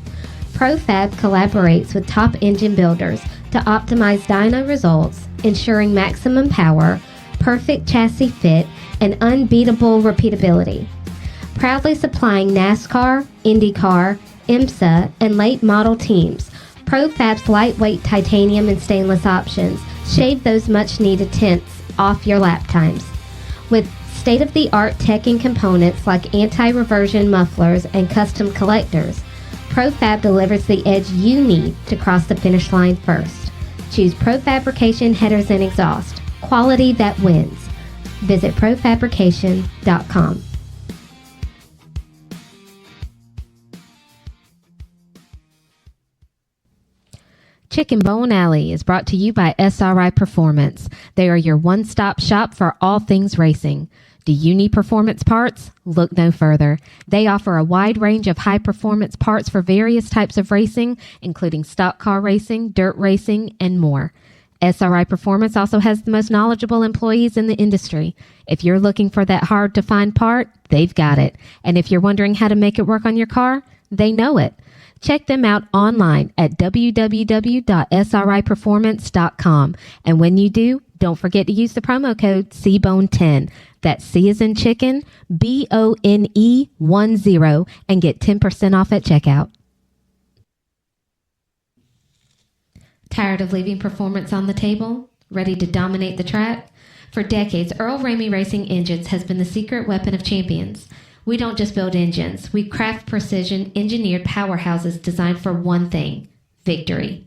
ProFab collaborates with top engine builders to optimize dyno results, ensuring maximum power, perfect chassis fit, and unbeatable repeatability. Proudly supplying NASCAR, IndyCar, IMSA, and late model teams, ProFab's lightweight titanium and stainless options shave those much-needed tints off your lap times. With state-of-the-art tech and components like anti-reversion mufflers and custom collectors, ProFab delivers the edge you need to cross the finish line first. Choose Profabrication Headers and Exhaust. Quality that wins. Visit profabrication.com. Chicken Bone Alley is brought to you by SRI Performance. They are your one-stop shop for all things racing. Do you need performance parts? Look no further. They offer a wide range of high-performance parts for various types of racing, including stock car racing, dirt racing, and more. SRI Performance also has the most knowledgeable employees in the industry. If you're looking for that hard-to-find part, they've got it. And if you're wondering how to make it work on your car, they know it. Check them out online at www.sriperformance.com. And when you do, don't forget to use the promo code CBONE10. That's C as in chicken, BONE10, and get 10% off at checkout. Tired of leaving performance on the table? Ready to dominate the track? For decades, Earl Ramey Racing Engines has been the secret weapon of champions. We don't just build engines. We craft precision engineered powerhouses designed for one thing: victory.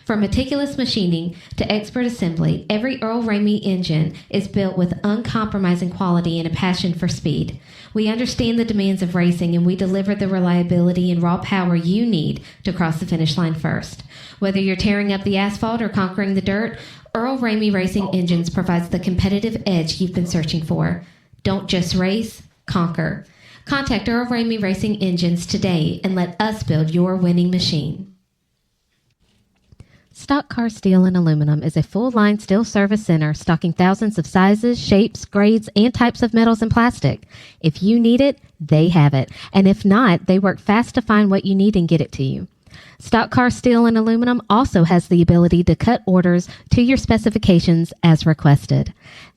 From meticulous machining to expert assembly, every Earl Ramey engine is built with uncompromising quality and a passion for speed. We understand the demands of racing, and we deliver the reliability and raw power you need to cross the finish line first. Whether you're tearing up the asphalt or conquering the dirt, Earl Ramey Racing Engines provides the competitive edge you've been searching for. Don't just race, conquer. Contact Earl Ramey Racing Engines today and let us build your winning machine. Stock Car Steel and Aluminum is a full-line steel service center stocking thousands of sizes, shapes, grades, and types of metals and plastic. If you need it, they have it. And if not, they work fast to find what you need and get it to you. Stock Car Steel and Aluminum also has the ability to cut orders to your specifications as requested.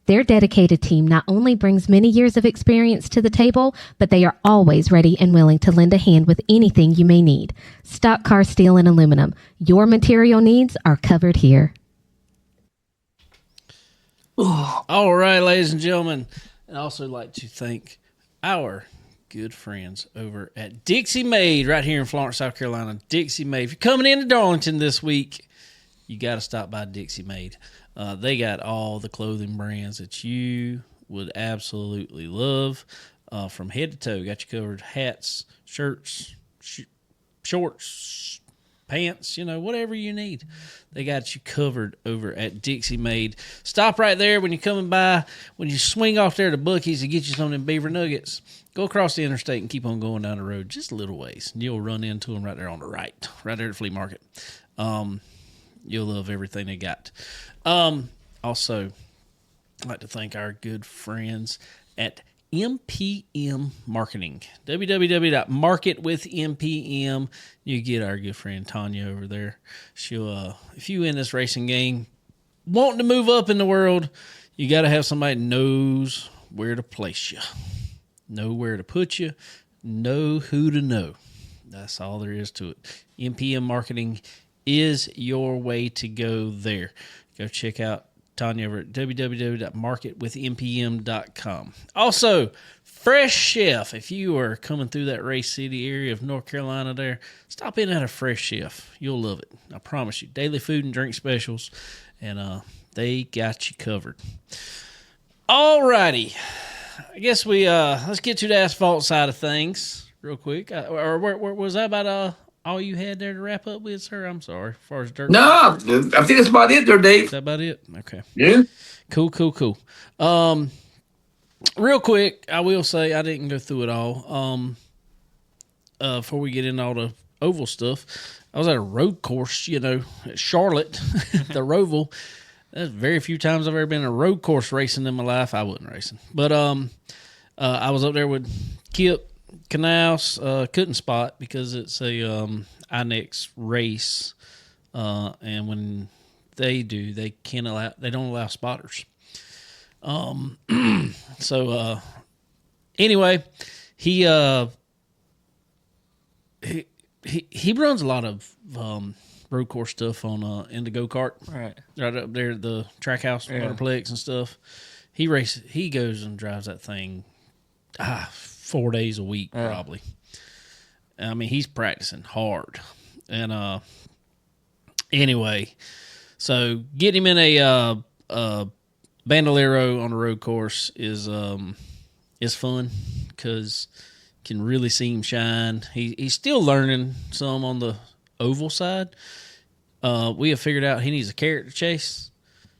Their dedicated team not only brings many years of experience to the table, but they are always ready and willing to lend a hand with anything you may need. Stock Car Steel and Aluminum. Your material needs are covered here. All right, ladies and gentlemen, I'd also like to thank our good friends over at Dixie Made right here in Florence, South Carolina. Dixie Made. If you're coming into Darlington this week, you got to stop by Dixie Made. They got all the clothing brands that you would absolutely love from head to toe. Got you covered: hats, shirts, shorts, pants, whatever you need. They got you covered over at Dixie Made. Stop right there when you're coming by. When you swing off there to Buc-ee's to get you some of them beaver nuggets, go across the interstate and keep on going down the road just a little ways. And you'll run into them right there on the right there at the flea market. You'll love everything they got. Also, I'd like to thank our good friends at MPM Marketing. www.marketwithmpm. You get our good friend Tanya over there. She'll, if you in this racing game, wanting to move up in the world, you got to have somebody that knows where to place you, know where to put you, know who to know. That's all there is to it. MPM Marketing is your way to go there. Go check out Tanya over at www.marketwithmpm.com. Also, Fresh Chef. If you are coming through that Race City area of North Carolina there, stop in at a Fresh Chef. You'll love it. I promise you. Daily food and drink specials, and they got you covered. All righty. I guess we let's get to the asphalt side of things real quick. Or was that about all you had there to wrap up with, sir? I'm sorry. As far as dirt. No, I think that's about it there, Dave. Is that about it? Okay. Yeah. Cool. Real quick, I will say I didn't go through it all. Before we get into all the oval stuff, I was at a road course, at Charlotte, the Roval. There's very few times I've ever been in a road course racing in my life. I wasn't racing. But I was up there with Kip Canals. Couldn't spot because it's a INEX race. And when they do, they don't allow spotters. So anyway, he runs a lot of road course stuff on in the go-kart. Right up there at the track house, Motorplex and stuff. He goes and drives that thing 4 days a week probably. I mean, he's practicing hard. And anyway, So getting him in a bandolero on a road course is fun because can really see him shine. He's still learning some on the oval side. We have figured out he needs a carrot to chase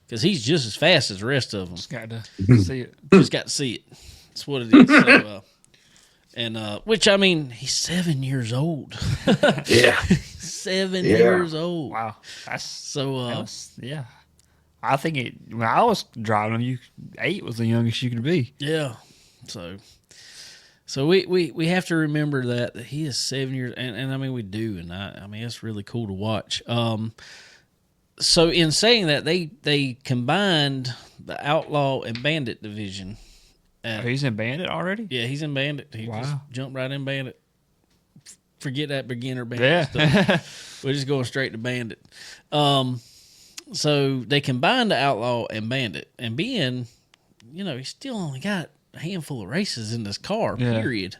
because he's just as fast as the rest of them. Just got to see it. Just got to see it. That's what it is. So, which I mean, he's 7 years old. Yeah. 7 years old. Wow. That's so. Yeah. I think when I was driving him, 8 was the youngest you could be. Yeah. So we have to remember that he is 7 years, and I mean we do, and I mean it's really cool to watch. So in saying that, they combined the Outlaw and Bandit division. He's in Bandit already? Yeah, he's in Bandit. He just jumped right in Bandit. Forget that beginner Bandit stuff. We're just going straight to Bandit. So they combined the Outlaw and Bandit, and being, he's still only got a handful of races in this car, period.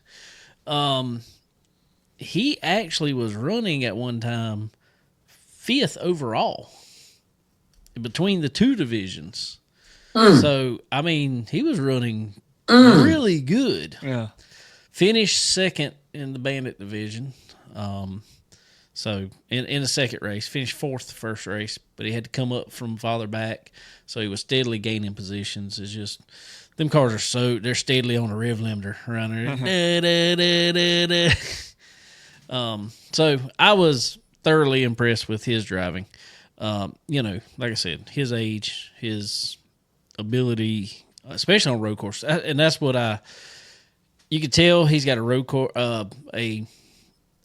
He actually was running at one time 5th overall between the two divisions. So, I mean, he was running really good. Yeah. Finished 2nd in the Bandit division. So, in the second race, finished 4th the first race, but he had to come up from farther back. So, he was steadily gaining positions. It's just, them cars they're steadily on a rev limiter around there. So, I was thoroughly impressed with his driving. Like I said, his age, his ability, especially on road course, and that's what you could tell he's got a road course,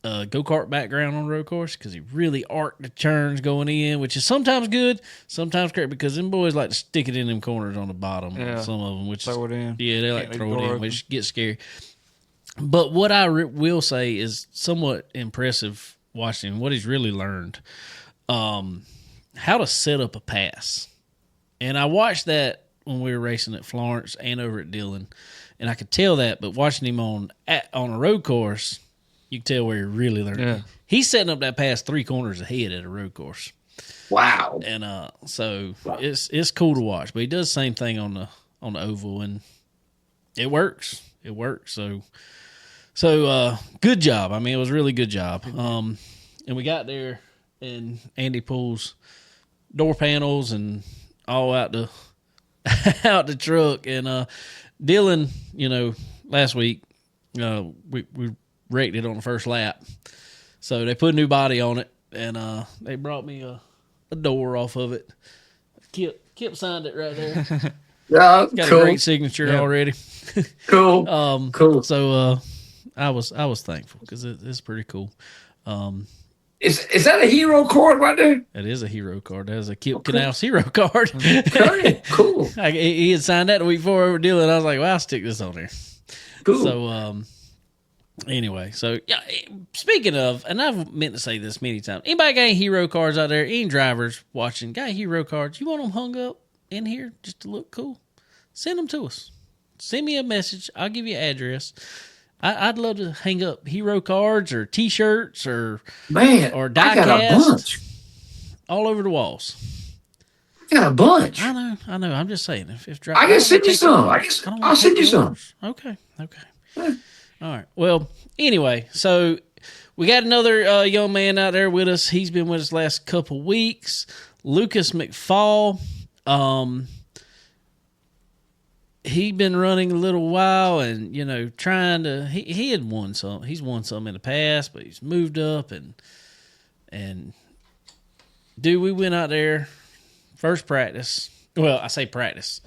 go-kart background on road course because he really arced the turns going in, which is sometimes good, sometimes great because them boys like to stick it in them corners on the bottom. Yeah. Some of them, which throw it in. Yeah, they like to throw it in, which gets scary. But what I will say is somewhat impressive watching what he's really learned, how to set up a pass. And I watched that when we were racing at Florence and over at Dillon, and I could tell that. But watching him on a road course, you can tell where he really learned. Yeah. He's setting up that pass 3 corners ahead at a road course. Wow. And so it's cool to watch. But he does the same thing on the oval, and it works. It works. So good job. I mean, it was a really good job. And we got there, and Andy pulls door panels and all out the out the truck. And Dillon, last week we wrecked it on the first lap, so they put a new body on it, and they brought me a door off of it. Kip signed it right there. Yeah, Got cool. a great signature already. Cool. Cool. So I was thankful because it's pretty cool. Is that a hero card right there? That is a hero card. That is a Kip Canals hero card. Okay, cool. He had signed that the week before over Dillon. I was like, well, I'll stick this on there. Cool. So anyway, so yeah. Speaking of, and I've meant to say this many times. Anybody got any hero cards out there? Any drivers watching got hero cards? You want them hung up in here just to look cool? Send them to us. Send me a message. I'll give you an address. I'd love to hang up hero cards or T-shirts or die I got casts a bunch all over the walls. I got a bunch. I know. I'm just saying. If I can send you some. I'll send you some. Okay. All right. Well, anyway, so we got another young man out there with us. He's been with us last couple weeks. Lucas McFall. He'd been running a little while, and trying to. He had won some. He's won some in the past, but he's moved up and. Dude, we went out there first practice. Well, I say practice.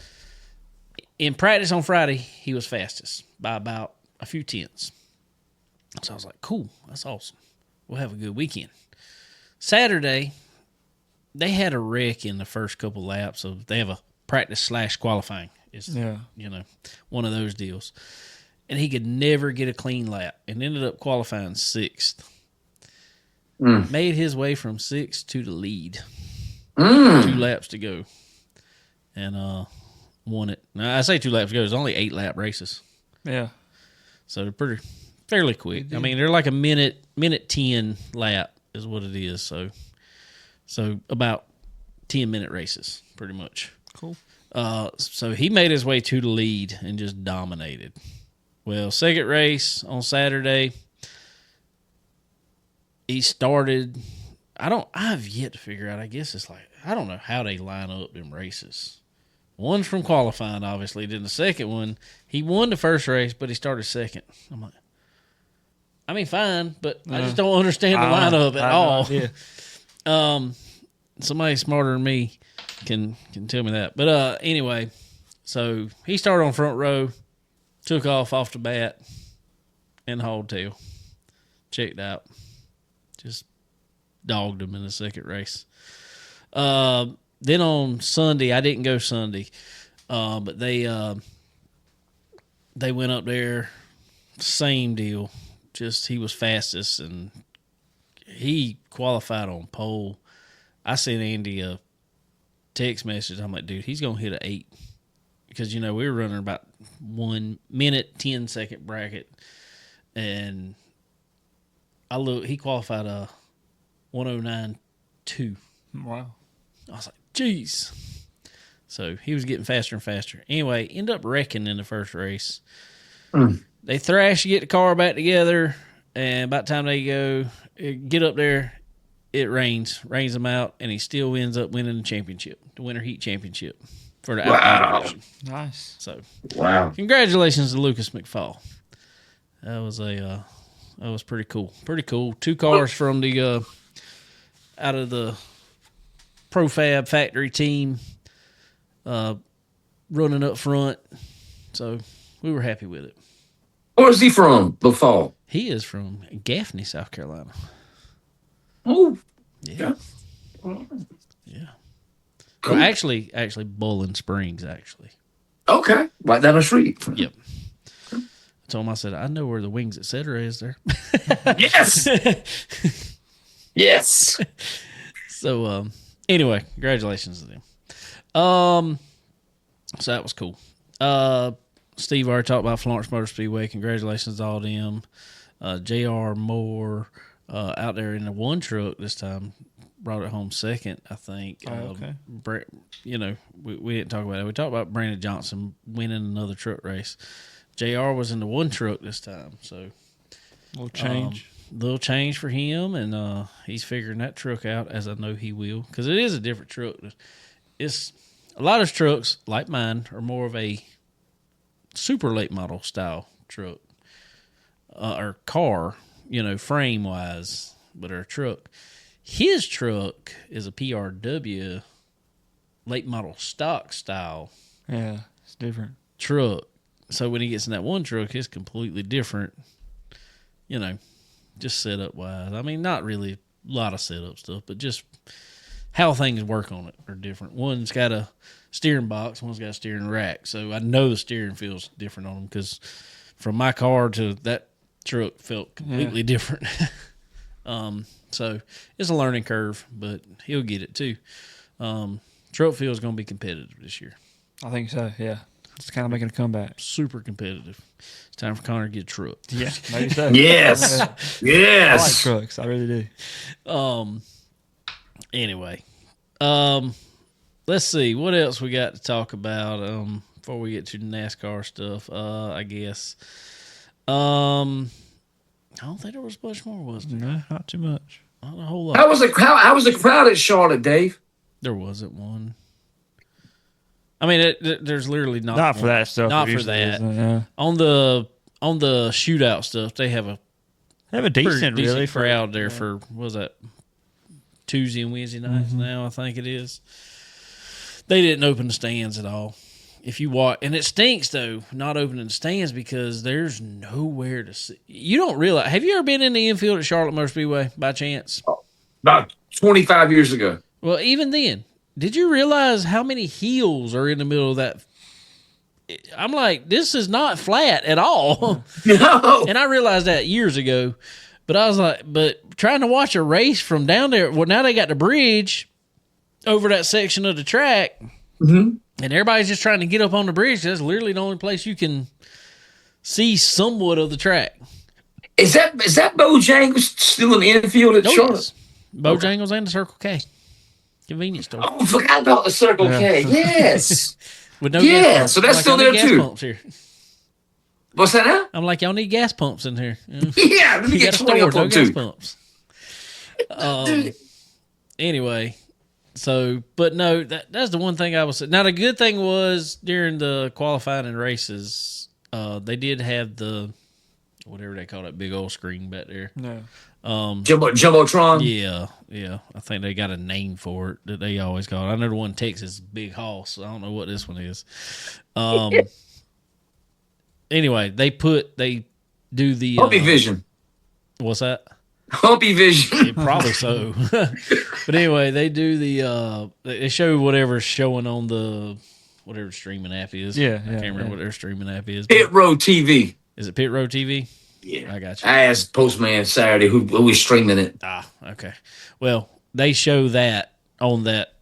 In practice on Friday, he was fastest by about a few tenths. So I was like, cool, that's awesome. We'll have a good weekend. Saturday, they had a wreck in the first couple laps. They have a practice / qualifying. It's, one of those deals. And he could never get a clean lap and ended up qualifying 6th. Made his way from 6th to the lead. 2 laps to go. And won it. Now, I say 2 laps to go. There's only 8-lap races. Yeah. So they're fairly quick. I mean, they're like a minute 10 lap is what it is. So about 10-minute races, pretty much. Cool. So he made his way to the lead and just dominated. Well, second race on Saturday, he started. I've yet to figure out. I guess it's like, I don't know how they line up them races. One's from qualifying, obviously. Then the second one, he won the first race, but he started second. I'm like, I mean, fine, but I just don't understand the lineup at all. Somebody smarter than me can tell me that. But anyway, so he started on front row, took off the bat, and hauled tail. Checked out. Just dogged him in the second race. Then on Sunday, I didn't go Sunday, but they went up there, same deal. Just he was fastest, and he qualified on pole. I sent Andy a text message. I'm like, dude, he's going to hit an 8. Because, we were running about 1 minute, 10-second bracket. And he qualified a 109.2. Wow. I was like, jeez. So he was getting faster and faster. Anyway, end up wrecking in the first race. They thrash to get the car back together. And by the time they get up there, it rains them out, and he still ends up winning the championship, the Winter Heat Championship for the Outlaw division. Nice. So, Wow. Congratulations to Lucas McFall. That was pretty cool. Pretty cool. 2 cars from the out of the Profab factory team running up front. So we were happy with it. Where's he from, McFall? He is from Gaffney, South Carolina. Oh, Yeah. Yeah. Cool. Well, actually, Bowling Springs, actually. Okay. Right down the street. Yep. I told him, I said, I know where the Wings Etc. is there. Yes. Yes. So, anyway, congratulations to them. So that was cool. Steve already talked about Florence Motor Speedway. Congratulations to all them. JR Moore out there in the one truck this time brought it home second, I think. Okay. We didn't talk about it. We talked about Brandon Johnson winning another truck race. JR was in the one truck this time, so little change for him, and he's figuring that truck out, as I know he will, because it is a different truck. It's a lot of trucks like mine are more of a super late model style truck or car, frame wise, but our truck. His truck is a PRW late model stock style. Yeah, it's different truck. So when he gets in that one truck, it's completely different. Just setup wise. I mean, not really a lot of setup stuff, but just how things work on it are different. One's got a steering box, one's got a steering rack. So I know the steering feels different on them because from my car to that truck felt completely different. So it's a learning curve, but he'll get it too. Truck field is going to be competitive this year. I think so, yeah. It's kind of making a comeback. Super competitive. It's time for Connor to get a truck. Yeah, maybe so. Yes. Yes. I like trucks. I really do. Anyway, let's see. What else we got to talk about before we get to the NASCAR stuff, I guess. I don't think there was much more, was there? No, not too much. Not a whole lot. How was the crowd at Charlotte, Dave? There wasn't one. I mean, there's literally not for that stuff. Not for that. Yeah. On the shootout stuff, they have a decent crowd there for what was that, Tuesday and Wednesday nights now, I think it is. They didn't open the stands at all. If you watch, and it stinks though, not opening the stands because there's nowhere to see. You don't realize. Have you ever been in the infield at Charlotte Motor Speedway by chance? About 25 years ago. Well, even then, did you realize how many hills are in the middle of that? I'm like, this is not flat at all. No. And I realized that years ago. But I was like, but trying to watch a race from down there, well, now they got the bridge over that section of the track. Mm-hmm. And everybody's just trying to get up on the bridge. That's literally the only place you can see somewhat of the track. Is that Bojangles still in the infield at Charlotte? Yes. Bojangles and the Circle K. Convenience store. Oh, I forgot about the Circle K. Yes. With no Yeah, gas pumps. so that's Like, still y'all need there gas too. Pumps here. What's that now? I'm like, y'all need gas pumps in here. Yeah, let me You get got a 20 store, up no on gas too. pumps. Anyway, so, but no, that's the one thing I was. Now, the good thing was during the qualifying and races, they did have the, whatever they call that big old screen back there. No. Jumbotron. Yeah. I think they got a name for it that they always call it. I know the one in Texas, Big Hoss. I don't know what this one is. Anyway, they do the Humpy Vision. What's that? Humpy Vision. Yeah, probably so. But anyway, they do they show whatever's showing on the whatever streaming app is. Yeah, I can't remember what their streaming app is. Pit Road TV. Is it Pit Road TV? Yeah, I got you. I asked Postman Saturday who was streaming it. Ah, okay. Well, they show that on that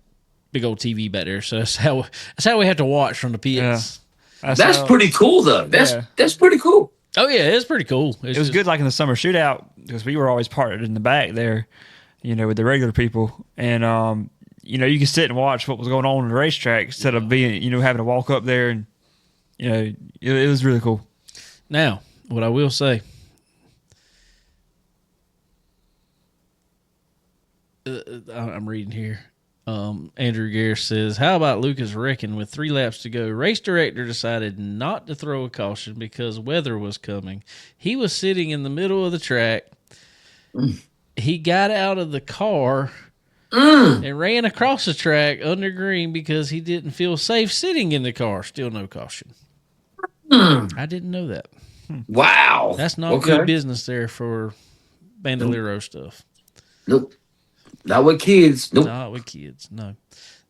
big old TV back there, so that's how we have to watch from the pits. Yeah. That's pretty cool, though. That's pretty cool. Oh yeah, it's pretty cool. It was good, like in the summer shootout, because we were always parked in the back there, with the regular people, and you could sit and watch what was going on the racetrack instead of being, having to walk up there, and it was really cool. Now, what I will say, I'm reading here. Andrew Garris says, how about Lucas wrecking with 3 laps to go? Race director decided not to throw a caution because weather was coming. He was sitting in the middle of the track. He got out of the car and ran across the track under green because he didn't feel safe sitting in the car. Still no caution. I didn't know that. Wow. That's not good business there for Bandolero stuff. Nope. Not with kids. Nope. Not with kids. No.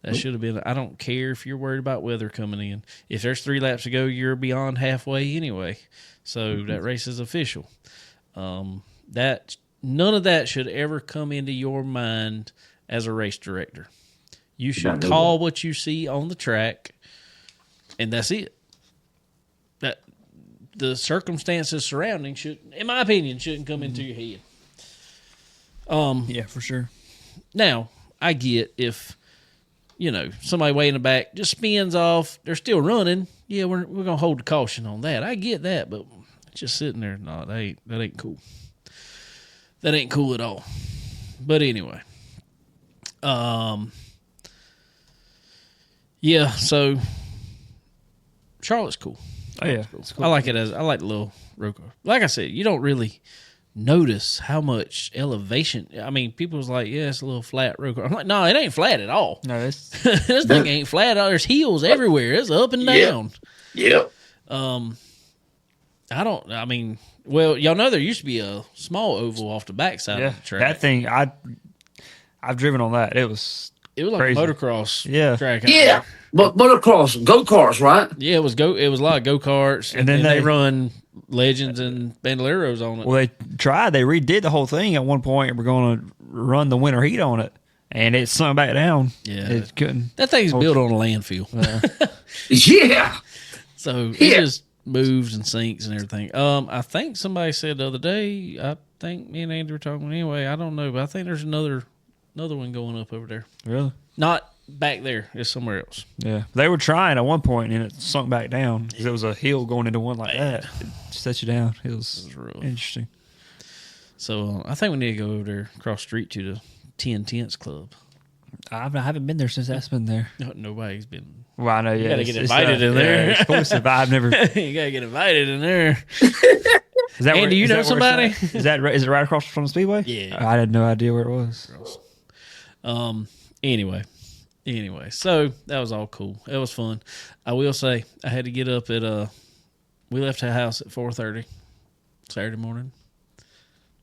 That should have been. I don't care if you're worried about weather coming in. If there's 3 laps to go, you're beyond halfway anyway. So that race is official. That none of that should ever come into your mind as a race director. You should call what you see on the track, and that's it. That the circumstances surrounding should, in my opinion, shouldn't come into your head. Yeah, for sure. Now, I get if, somebody way in the back just spins off, they're still running. Yeah, we're going to hold the caution on that. I get that, but just sitting there, no, that ain't cool. That ain't cool at all. But anyway, yeah, so Charlotte's cool. Oh, yeah. Cool. I like it I like the little road car. Like I said, you don't really notice how much elevation. I mean, people was like, yeah, it's a little flat road car. I'm like, no, it ain't flat at all. No, this thing ain't flat at all. There's hills everywhere. It's up and down. Yep. Well, y'all know there used to be a small oval off the backside of the track. That thing, I've driven on that. It was like crazy. a motocross track. Yeah. But motocross, go-karts, right? Yeah, it was a lot of go-karts. And then they run Legends and Bandoleros on it. Well, they redid the whole thing at one point, and we're going to run the winter heat on it, and it sunk back down. Yeah. It couldn't. That thing's built on a landfill. Yeah. So it just moves and sinks and everything. I think somebody said the other day, I think me and Andy were talking anyway, I don't know, but I think there's another one going up over there. Really? Not back there. It's somewhere else. Yeah. They were trying at one point, and it sunk back down because it was a hill going into one like that. It set you down. It was real interesting. So I think we need to go over there across the street to the 10 Tents Club. I haven't been there since that's been there. Nobody's been. Well, I know, yeah. You got to get invited in there. Exclusive. I've never. You got to get invited in there. Is that Andy, you know somebody? Is it right across from the Speedway? Yeah. I had no idea where it was. Anyway, so that was all cool. It was fun. I will say I had to get up at we left the house at 4:30 Saturday morning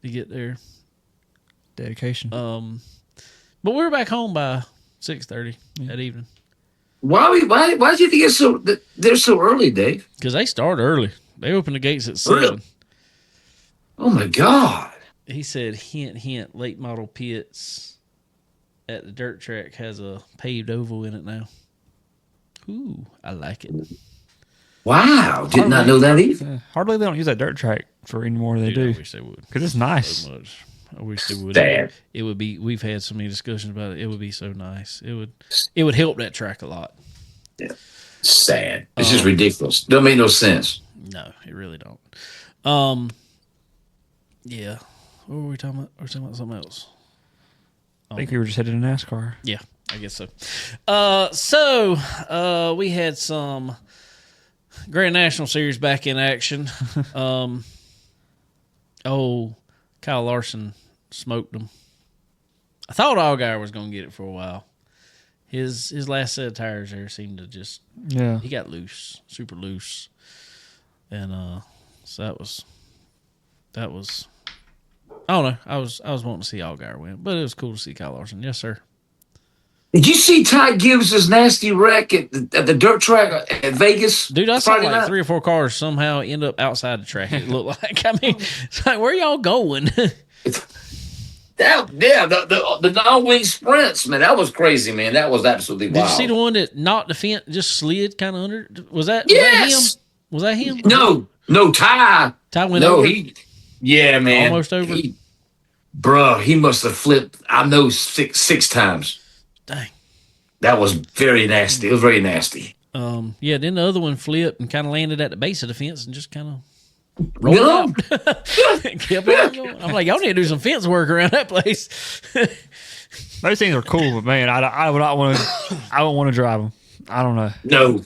to get there. Dedication. But we were back home by 6:30 that evening. Why did you get they're so early, Dave? Because they start early. They open the gates at 7. Really? Oh my God. He said, hint, hint, late model pits at the dirt track has a paved oval in it now. Ooh, I like it. Wow. Did not know that either. Hardly they don't use that dirt track for any more than they do. I wish they would. Because it's nice. So much. I wish they would. Sad. It would be. We've had so many discussions about it. It would be so nice. It would help that track a lot. Yeah. Sad. It's just ridiculous. Don't make no sense. No, it really don't. Yeah. What were we talking about? We're talking about something else. I think we were just headed to NASCAR. Yeah, I guess so. So we had some Grand National Series back in action. Kyle Larson smoked him. I thought Allgaier was going to get it for a while. His last set of tires there seemed to just he got loose, super loose, and so that was I don't know. I was wanting to see Allgaier win, but it was cool to see Kyle Larson. Yes, sir. Did you see Ty Gibbs' nasty wreck at the dirt track at Vegas? Dude, I saw Friday like night? 3 or 4 cars somehow end up outside the track. It looked like. I mean, it's like, where y'all going? The non-wing sprints, man, that was crazy, man. That was absolutely Did wild. you see the one that knocked the fence, just slid kind of under? Was that Yes. him? Was that him? No, Ty. Ty went over. Yeah, man. Almost over? He must have flipped, I know, six times. Dang. That was very nasty. It was very nasty. Yeah, then the other one flipped and kind of landed at the base of the fence and just kind of You rolled know? out. Kept on going. I'm like, y'all need to do some fence work around that place. Those things are cool, but man, I would not want to. I don't want to drive them. I don't know. No.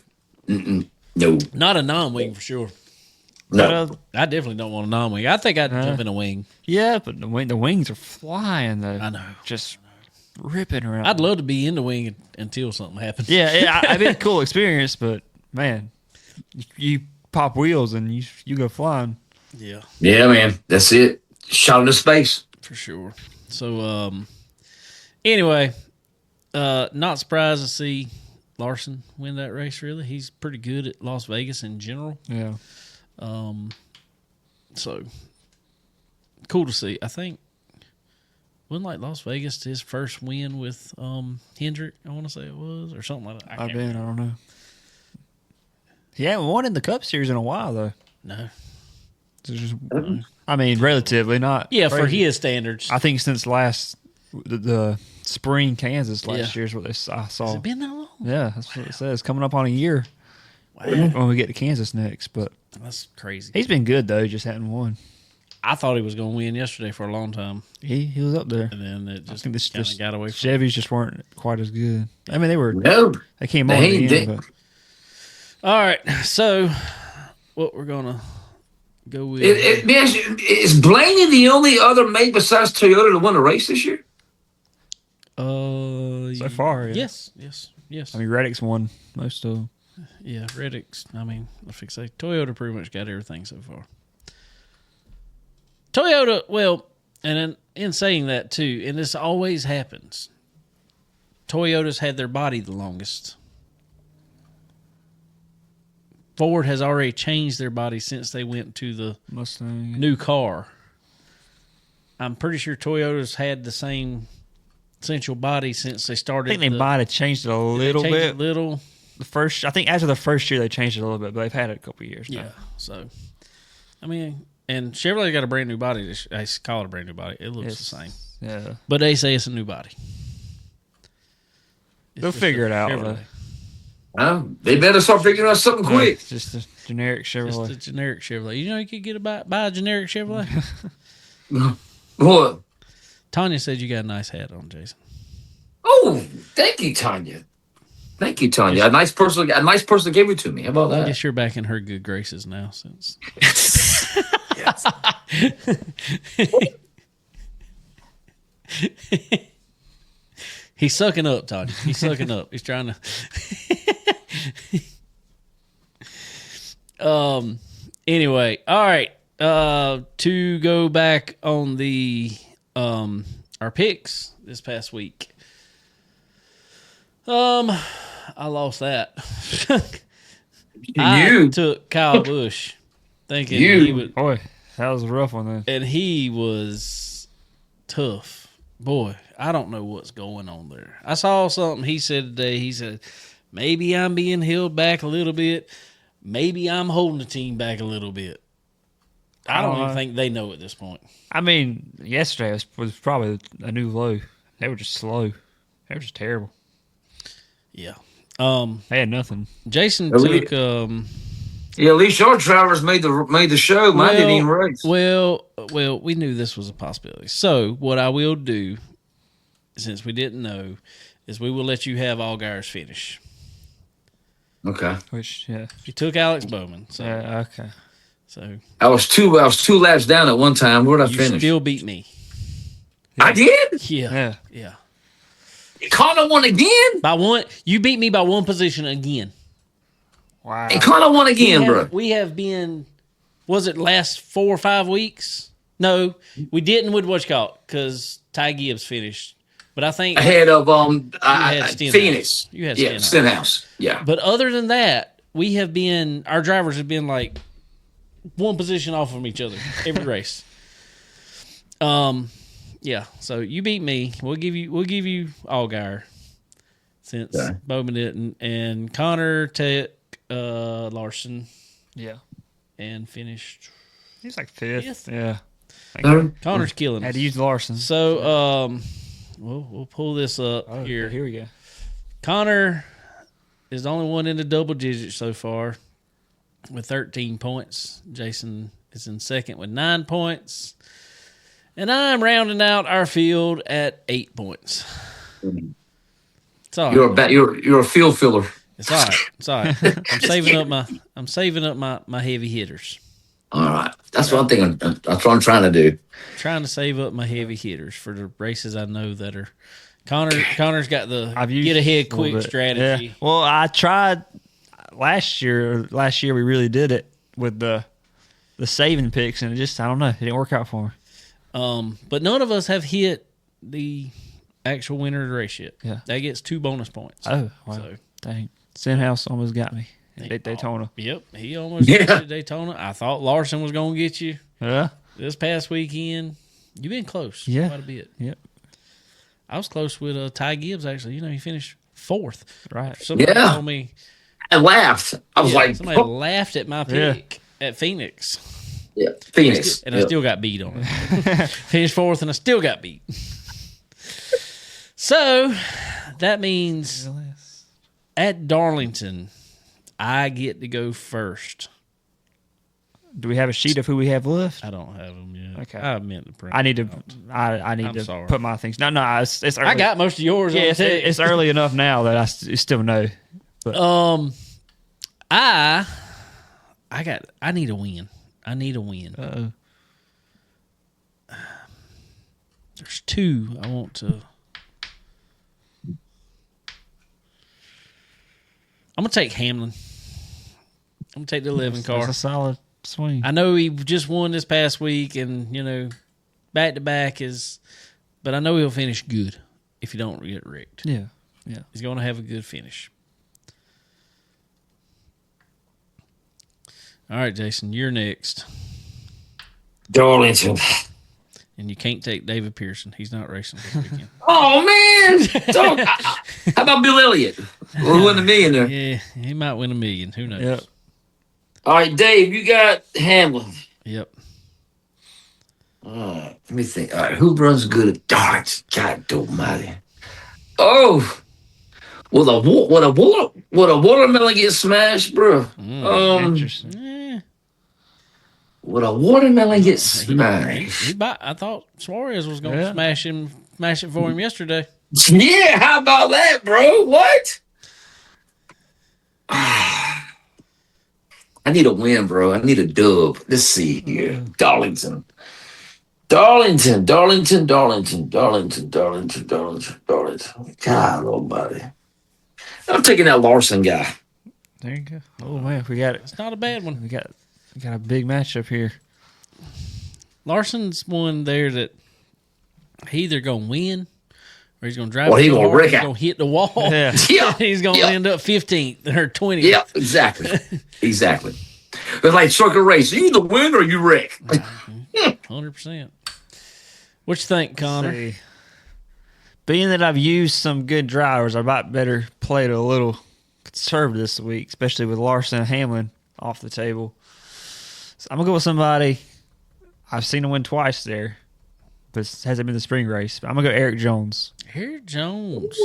Mm-mm. No. Not a non-wing for sure. No. I definitely don't want a non-wing. I think I'd jump in a wing. Yeah, but the wings are flying though. I know. Just ripping around. I'd love to be in the wing until something happens. Yeah, it'd be a cool experience, but man, you pop wheels and you go flying. Yeah. Yeah, man. That's it. Shot into space. For sure. So, anyway, not surprised to see Larson win that race, really. He's pretty good at Las Vegas in general. Yeah. So, cool to see. I think, wasn't like Las Vegas his first win with Hendrick, I want to say it was, or something like that. I don't know. He hadn't won in the Cup Series in a while, though. No. It's just, I mean, relatively not. Yeah, crazy. for his standards. I think since the spring Kansas last year is what I saw. Has it been that long? Yeah, that's what it says. Coming up on a year Wow. when we get to Kansas next. But That's crazy. he's been good, though. He just hadn't won. I thought he was going to win yesterday for a long time, He was up there. and then it I just think this kind just of got away from Chevys just weren't quite as good. I mean, No. they came on They at the ain't- end, but All right, so what we're going to go with. Is Blaney the only other mate besides Toyota to win a race this year? so far, yeah. Yes. I mean, Reddick's won most of them. Yeah, Reddick's. I mean, let's say Toyota pretty much got everything so far. Toyota, well, and in saying that too, and this always happens, Toyota's had their body the longest. Ford has already changed their body since they went to the Mustang. new car. I'm pretty sure Toyota's had the same essential body since they started. I think they might have changed it a little changed bit. it a little. I think after the first year they changed it a little bit, but they've had it a couple of years now. Yeah. So, I mean, and Chevrolet got a brand new body. They call it a brand new body. It looks the same, Yeah. but they say it's a new body. They'll figure it out, though. They better start figuring out something quick. It's just a generic Chevrolet. Just a generic Chevrolet. You know, you could buy a generic Chevrolet. What? Tanya said you got a nice hat on, Jason. Oh, thank you, Tanya. Thank you, Tanya. A nice person gave it to me. How about I that? guess you're back in her good graces now, since. Yes. He's sucking up, Tanya. He's sucking up. He's trying to. Anyway, all right. To go back on the our picks this past week. I lost that. I took Kyle Busch, thinking he would, Boy, that was a rough one then. and he was tough. Boy, I don't know what's going on there. I saw something he said today. He said, maybe I'm being held back a little bit. Maybe I'm holding the team back a little bit. I don't even think they know at this point. I mean, yesterday was probably a new low. They were just slow. They were just terrible. Yeah. They had nothing. Jason Really? took Yeah, at least your drivers made the show. Mine didn't even race. Well, we knew this was a possibility. So what I will do, since we didn't know, is we will let you have Allgaier's finish. Okay. Which, yeah. You took Alex Bowman. So, Yeah, okay. So I was two laps down at one time. Where did I you finish? still beat me. I did? Yeah. Connor won again? By one, you beat me by one position again. Wow. And Connor won again, bro. We have been, was it last 4 or 5 weeks? No, we didn't with what you call it, because Ty Gibbs finished. But I think Ahead of Stenhouse. Phoenix. You had Yeah, Stenhouse. Yeah. But other than that, our drivers have been like one position off from each other every race. Yeah. So you beat me. We'll give you Allgaier since Bowman didn't, and Connor took Larson. Yeah. And finished. He's like fifth. Yeah. Connor's killing us. Had to use Larson. So we'll pull this up here. Here we go. Connor is the only one in the double digits so far with 13 points. Jason is in second with 9 points. And I'm rounding out our field at 8 points. It's all right. You're a field filler. It's all right. It's all right. I'm saving up my heavy hitters. All right. That's what I'm thinking. That's what I'm trying to do. Trying to save up my heavy hitters for the races I know that are. Connor's got the get ahead quick strategy. Yeah. Well, I tried last year. Last year we really did it with the saving picks, and it don't know. It didn't work out for me. But none of us have hit the actual winner of the race yet. Yeah. That gets 2 bonus points. Oh, wow. So, dang. Stenhouse almost got me at Daytona. Yep. He almost got you at Daytona. I thought Larson was going to get you. Yeah. This past weekend. You've been close. Yeah. Quite a bit. Yep. I was close with Ty Gibbs, actually. He finished 4th. Right. Somebody told me. I laughed. I was like, somebody laughed at my pick at Phoenix. Yeah, Phoenix. And I still got beat on it. Finished 4th, and I still got beat. So that means at Darlington, I get to go first. Do we have a sheet of who we have left? I don't have them yet. Okay. I meant to print. I need to. I need to put my things. No. It's early. I got most of yours. Yeah, it's early enough now that I still know. But. I need a win. I need a win. Uh-oh. There's 2 I want to. I'm gonna take Hamlin. I'm gonna take the 11 car. That's a solid swing. I know he just won this past week, and back to back is, but I know he'll finish good if you don't get wrecked. Yeah. He's gonna have a good finish. All right, Jason, you're next. Darlington. And you can't take David Pearson. He's not racing this weekend. Oh, man. How about Bill Elliott? We'll win $1 million there. Yeah, he might win $1 million. Who knows? Yep. All right, Dave, you got Hamlin. Yep. All right, let me think. All right, who runs good at Darlington? God almighty. Oh, will a watermelon get smashed, bro? Interesting. Would a watermelon get smashed? I thought Suarez was going to smash it for him yesterday. Yeah, how about that, bro? What? I need a win, bro. I need a dub. Let's see here. Darlington. God almighty. I'm taking that Larson guy. There you go. Oh man, we got it. It's not a bad one. We got a big matchup here. Larson's one there that he either gonna win or he's gonna drive. Or he's gonna wreck he's out. gonna hit the wall. Yeah. He's gonna end up 15th or 20th. Yeah, exactly. It's like circle race. You either win or you wreck. 100%. What you think, Connor? See. Being that I've used some good drivers, I might better play it a little conservative this week, especially with Larson and Hamlin off the table. So I'm gonna go with somebody I've seen him win twice there, but it hasn't been the spring race. But I'm gonna go Eric Jones. Eric Jones.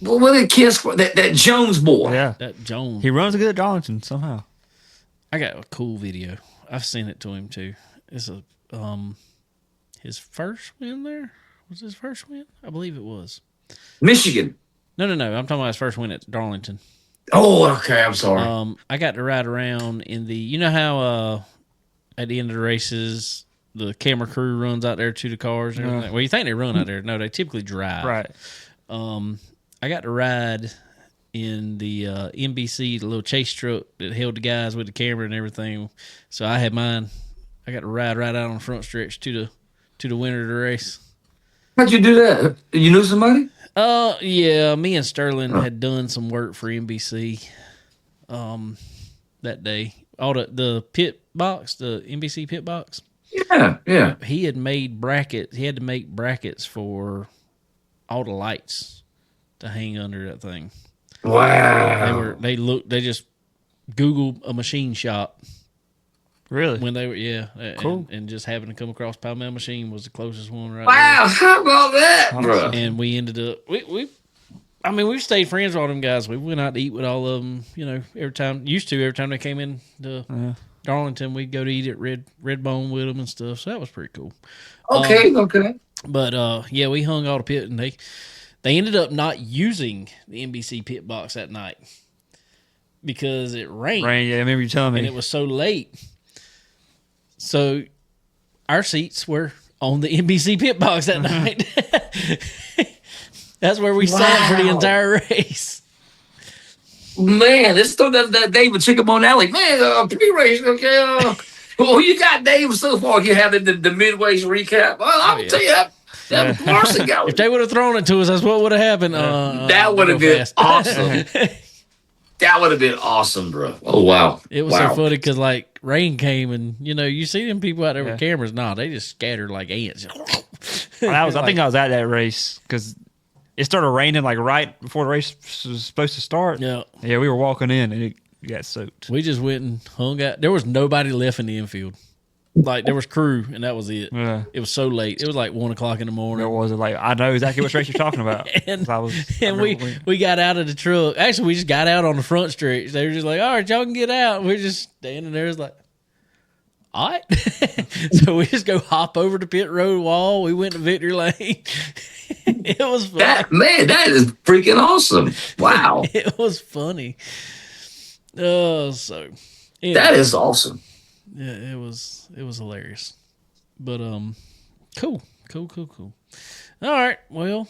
What did kids that Jones boy? Yeah, That Jones. he runs good at Darlington somehow. I got a cool video. I've seen it to him too. It's a his first win there. Was his first win? I believe it was. Michigan. No. I'm talking about his first win at Darlington. Oh, okay. I'm sorry. I got to ride around in the. You know how at the end of the races the camera crew runs out there to the cars and everything. Well, you think they run out there? No, they typically drive. Right. I got to ride in the NBC, the little chase truck that held the guys with the camera and everything. So I had mine. I got to ride right out on the front stretch to the winner of the race. How'd you do that? You knew somebody? Yeah, me and Sterling had done some work for NBC that day. All the pit box, the NBC pit box. Yeah. He had made brackets. He had to make brackets for all the lights to hang under that thing. Wow. They just Googled a machine shop. Really? When they were, Cool. And just having to come across Palmetto Machine was the closest one right Wow, how about that, bro? there. And we ended up, we've stayed friends with all them guys. We went out to eat with all of them, every time they came in to Darlington, we'd go to eat at Red Bone with them and stuff. So that was pretty cool. Okay. But, we hung all the pit and they ended up not using the NBC pit box that night because it rained. Yeah, I remember you telling me. And it was so late. So our seats were on the NBC pit box that night. That's where we sat for the entire race. Man, let's throw that David Chickamon Alley. Man, pre-race, okay. Well, you got Dave so far. You have the midway recap. Well, I'll tell you that Larson got. If they would have thrown it to us, that's what would have happened. That would have been awesome. That would have been awesome, bro. Oh, wow. It was so funny because, rain came and, you see them people out there with cameras. Nah, they just scattered like ants. I think I was at that race because it started raining, right before the race was supposed to start. Yeah. Yeah, we were walking in and it got soaked. We just went and hung out. There was nobody left in the infield. There was crew, and that was it. Yeah. It was so late. It was 1 o'clock in the morning. There was I know exactly which race you're talking about. we got out of the truck. Actually, we just got out on the front stretch. They were just like, all right, y'all can get out. We're just standing there. It's like, all right. So we just go hop over the pit road wall. We went to victory lane. It was fun. That is freaking awesome. Wow. It was funny. Oh, so. Anyway. That is awesome. Yeah, it was hilarious. But cool. All right. Well,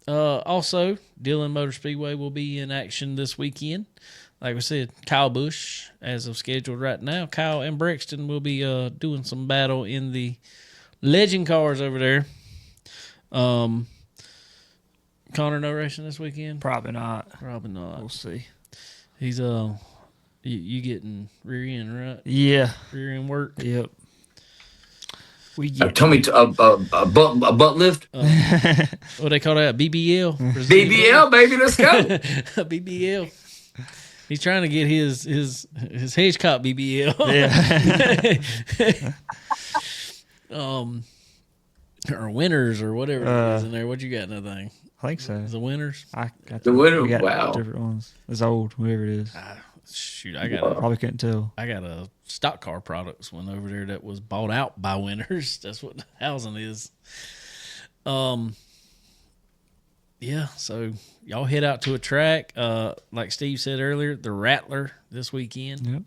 also Dillon Motor Speedway will be in action this weekend. Like I said, Kyle Busch, as of scheduled right now, Kyle and Brexton will be doing some battle in the legend cars over there. Connor, no racing this weekend? Probably not. We'll see. He's you getting rear end, right? Yeah. Rear end work. Yep. Tell me a butt lift. What they call that? BBL. BBL, baby, let's go. BBL. He's trying to get his Hedgecock BBL. Yeah. Or winners or whatever it is in there. What you got in that thing? I think so. Is the winners? I got the winner. We got Wow. different ones. It's old, whoever it is. Shoot, Probably couldn't tell. I got a stock car products one over there that was bought out by winners. That's what the housing is. Yeah, so y'all head out to a track. Like Steve said earlier, the Rattler this weekend. Yep.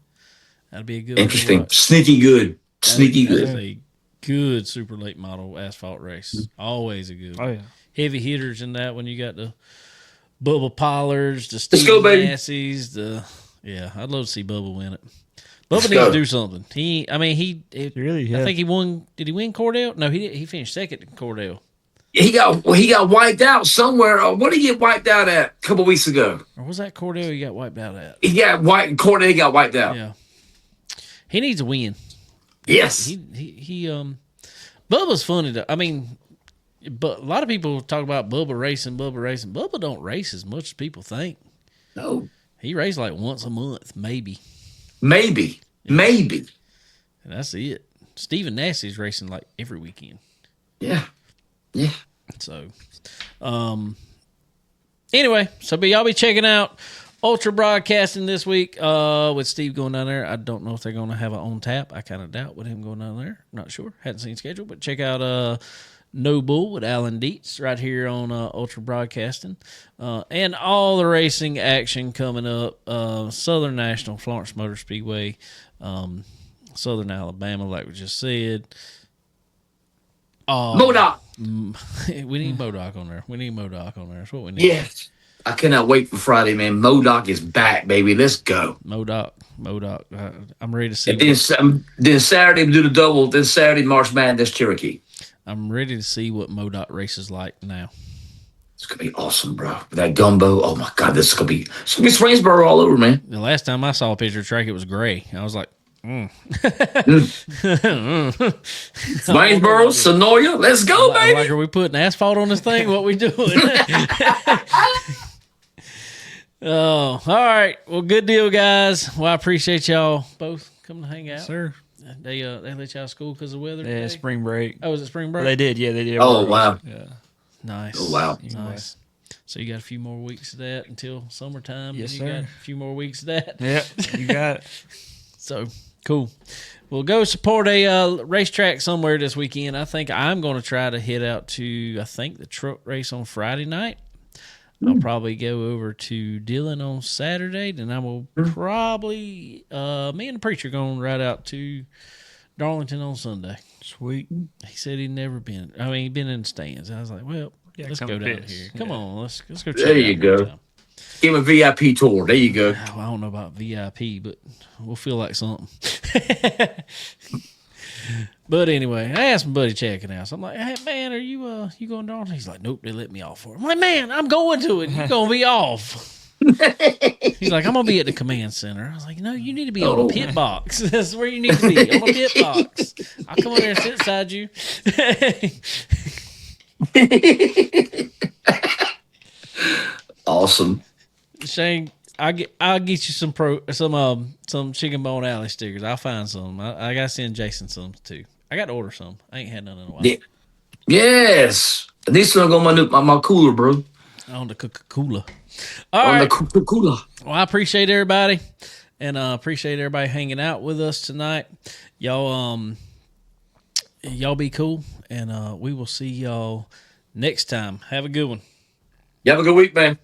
That'll be a good Interesting. one. Sneaky good. Sneaky That is good. a good super late model asphalt race. Always a good one. Oh, yeah. Heavy hitters in that one. You got the Bubba Pollards, the Let's Steve go, baby. Massey's, I'd love to see Bubba win it. Bubba needs to do something. He Really? Yeah. I think he won. Did he win Cordell? No, he did. He finished second in Cordell. He got wiped out somewhere. What did he get wiped out at a couple weeks ago? Or was that Cordell he got wiped out at? He got wiped. Corday got wiped out. Yeah. He needs a win. Yes. He Bubba's funny though. I mean, but a lot of people talk about Bubba racing. Bubba don't race as much as people think. No. He races once a month, maybe. Maybe. And that's it. Stephen Nassie's racing like every weekend. Yeah. So, anyway, so y'all be checking out Ultra Broadcasting this week with Steve going down there. I don't know if they're going to have an on tap. I kind of doubt with him going down there. Not sure. Hadn't seen schedule, but check out No Bull with Alan Dietz right here on Ultra Broadcasting. And all the racing action coming up. Southern National, Florence Motor Speedway, Southern Alabama, like we just said. MoDoc. We need MoDoc on there. That's what we need. Yes. I cannot wait for Friday, man. MoDoc is back, baby. Let's go. MoDoc. I'm ready to see. And then Saturday we do the double. Then Saturday March Madness Cherokee. I'm ready to see what MoDoc races like now. It's gonna be awesome, bro. That gumbo. Oh my God, it's gonna be Swainsboro all over, man. The last time I saw a picture of the track, it was gray. I was like, Swainsboro, Sonoya, let's go, baby. Like, are we putting asphalt on this thing? What we doing? Oh, all right. Well, good deal, guys. Well, I appreciate y'all both coming to hang out. Sir. They let you out of school because of weather. Yeah, today? spring break. Oh, was it spring break? They did. Yeah, they did. Oh, wow. Yeah. Nice. Oh, wow. Nice. So you got a few more weeks of that until summertime. Yes, and sir. You got a few more weeks of that. Yep, you got it. So cool. Well, go support a racetrack somewhere this weekend. I think I'm going to try to head out to, the truck race on Friday night. I'll probably go over to Dillon on Saturday. Then I will probably, me and the preacher going right out to Darlington on Sunday. Sweet. He said he'd never been. I mean, he'd been in the stands. I was like, well, let's go down here. Come on, let's go check There you it out go. one time. Give him a VIP tour. There you go. Well, I don't know about VIP, but we'll feel like something. But anyway, I asked my buddy checking out. So I'm like, hey, man, are you going down? He's like, nope, they let me off for it. I'm like, man, I'm going to it. You're going to be off. He's like, I'm going to be at the command center. I was like, no, you need to be on the pit box. That's where you need to be, on the pit box. I'll come over there and sit beside you. Awesome. Shane, I'll get you some Chicken Bone Alley stickers. I'll find some. I gotta send Jason some too. I got to order some. I ain't had none in a while. Yeah. Yes. These are going to my cooler, bro. On the Coca-Cola. All On right. the cooler. Well, I appreciate everybody, and appreciate everybody hanging out with us tonight. Y'all be cool, and we will see y'all next time. Have a good one. You have a good week, man.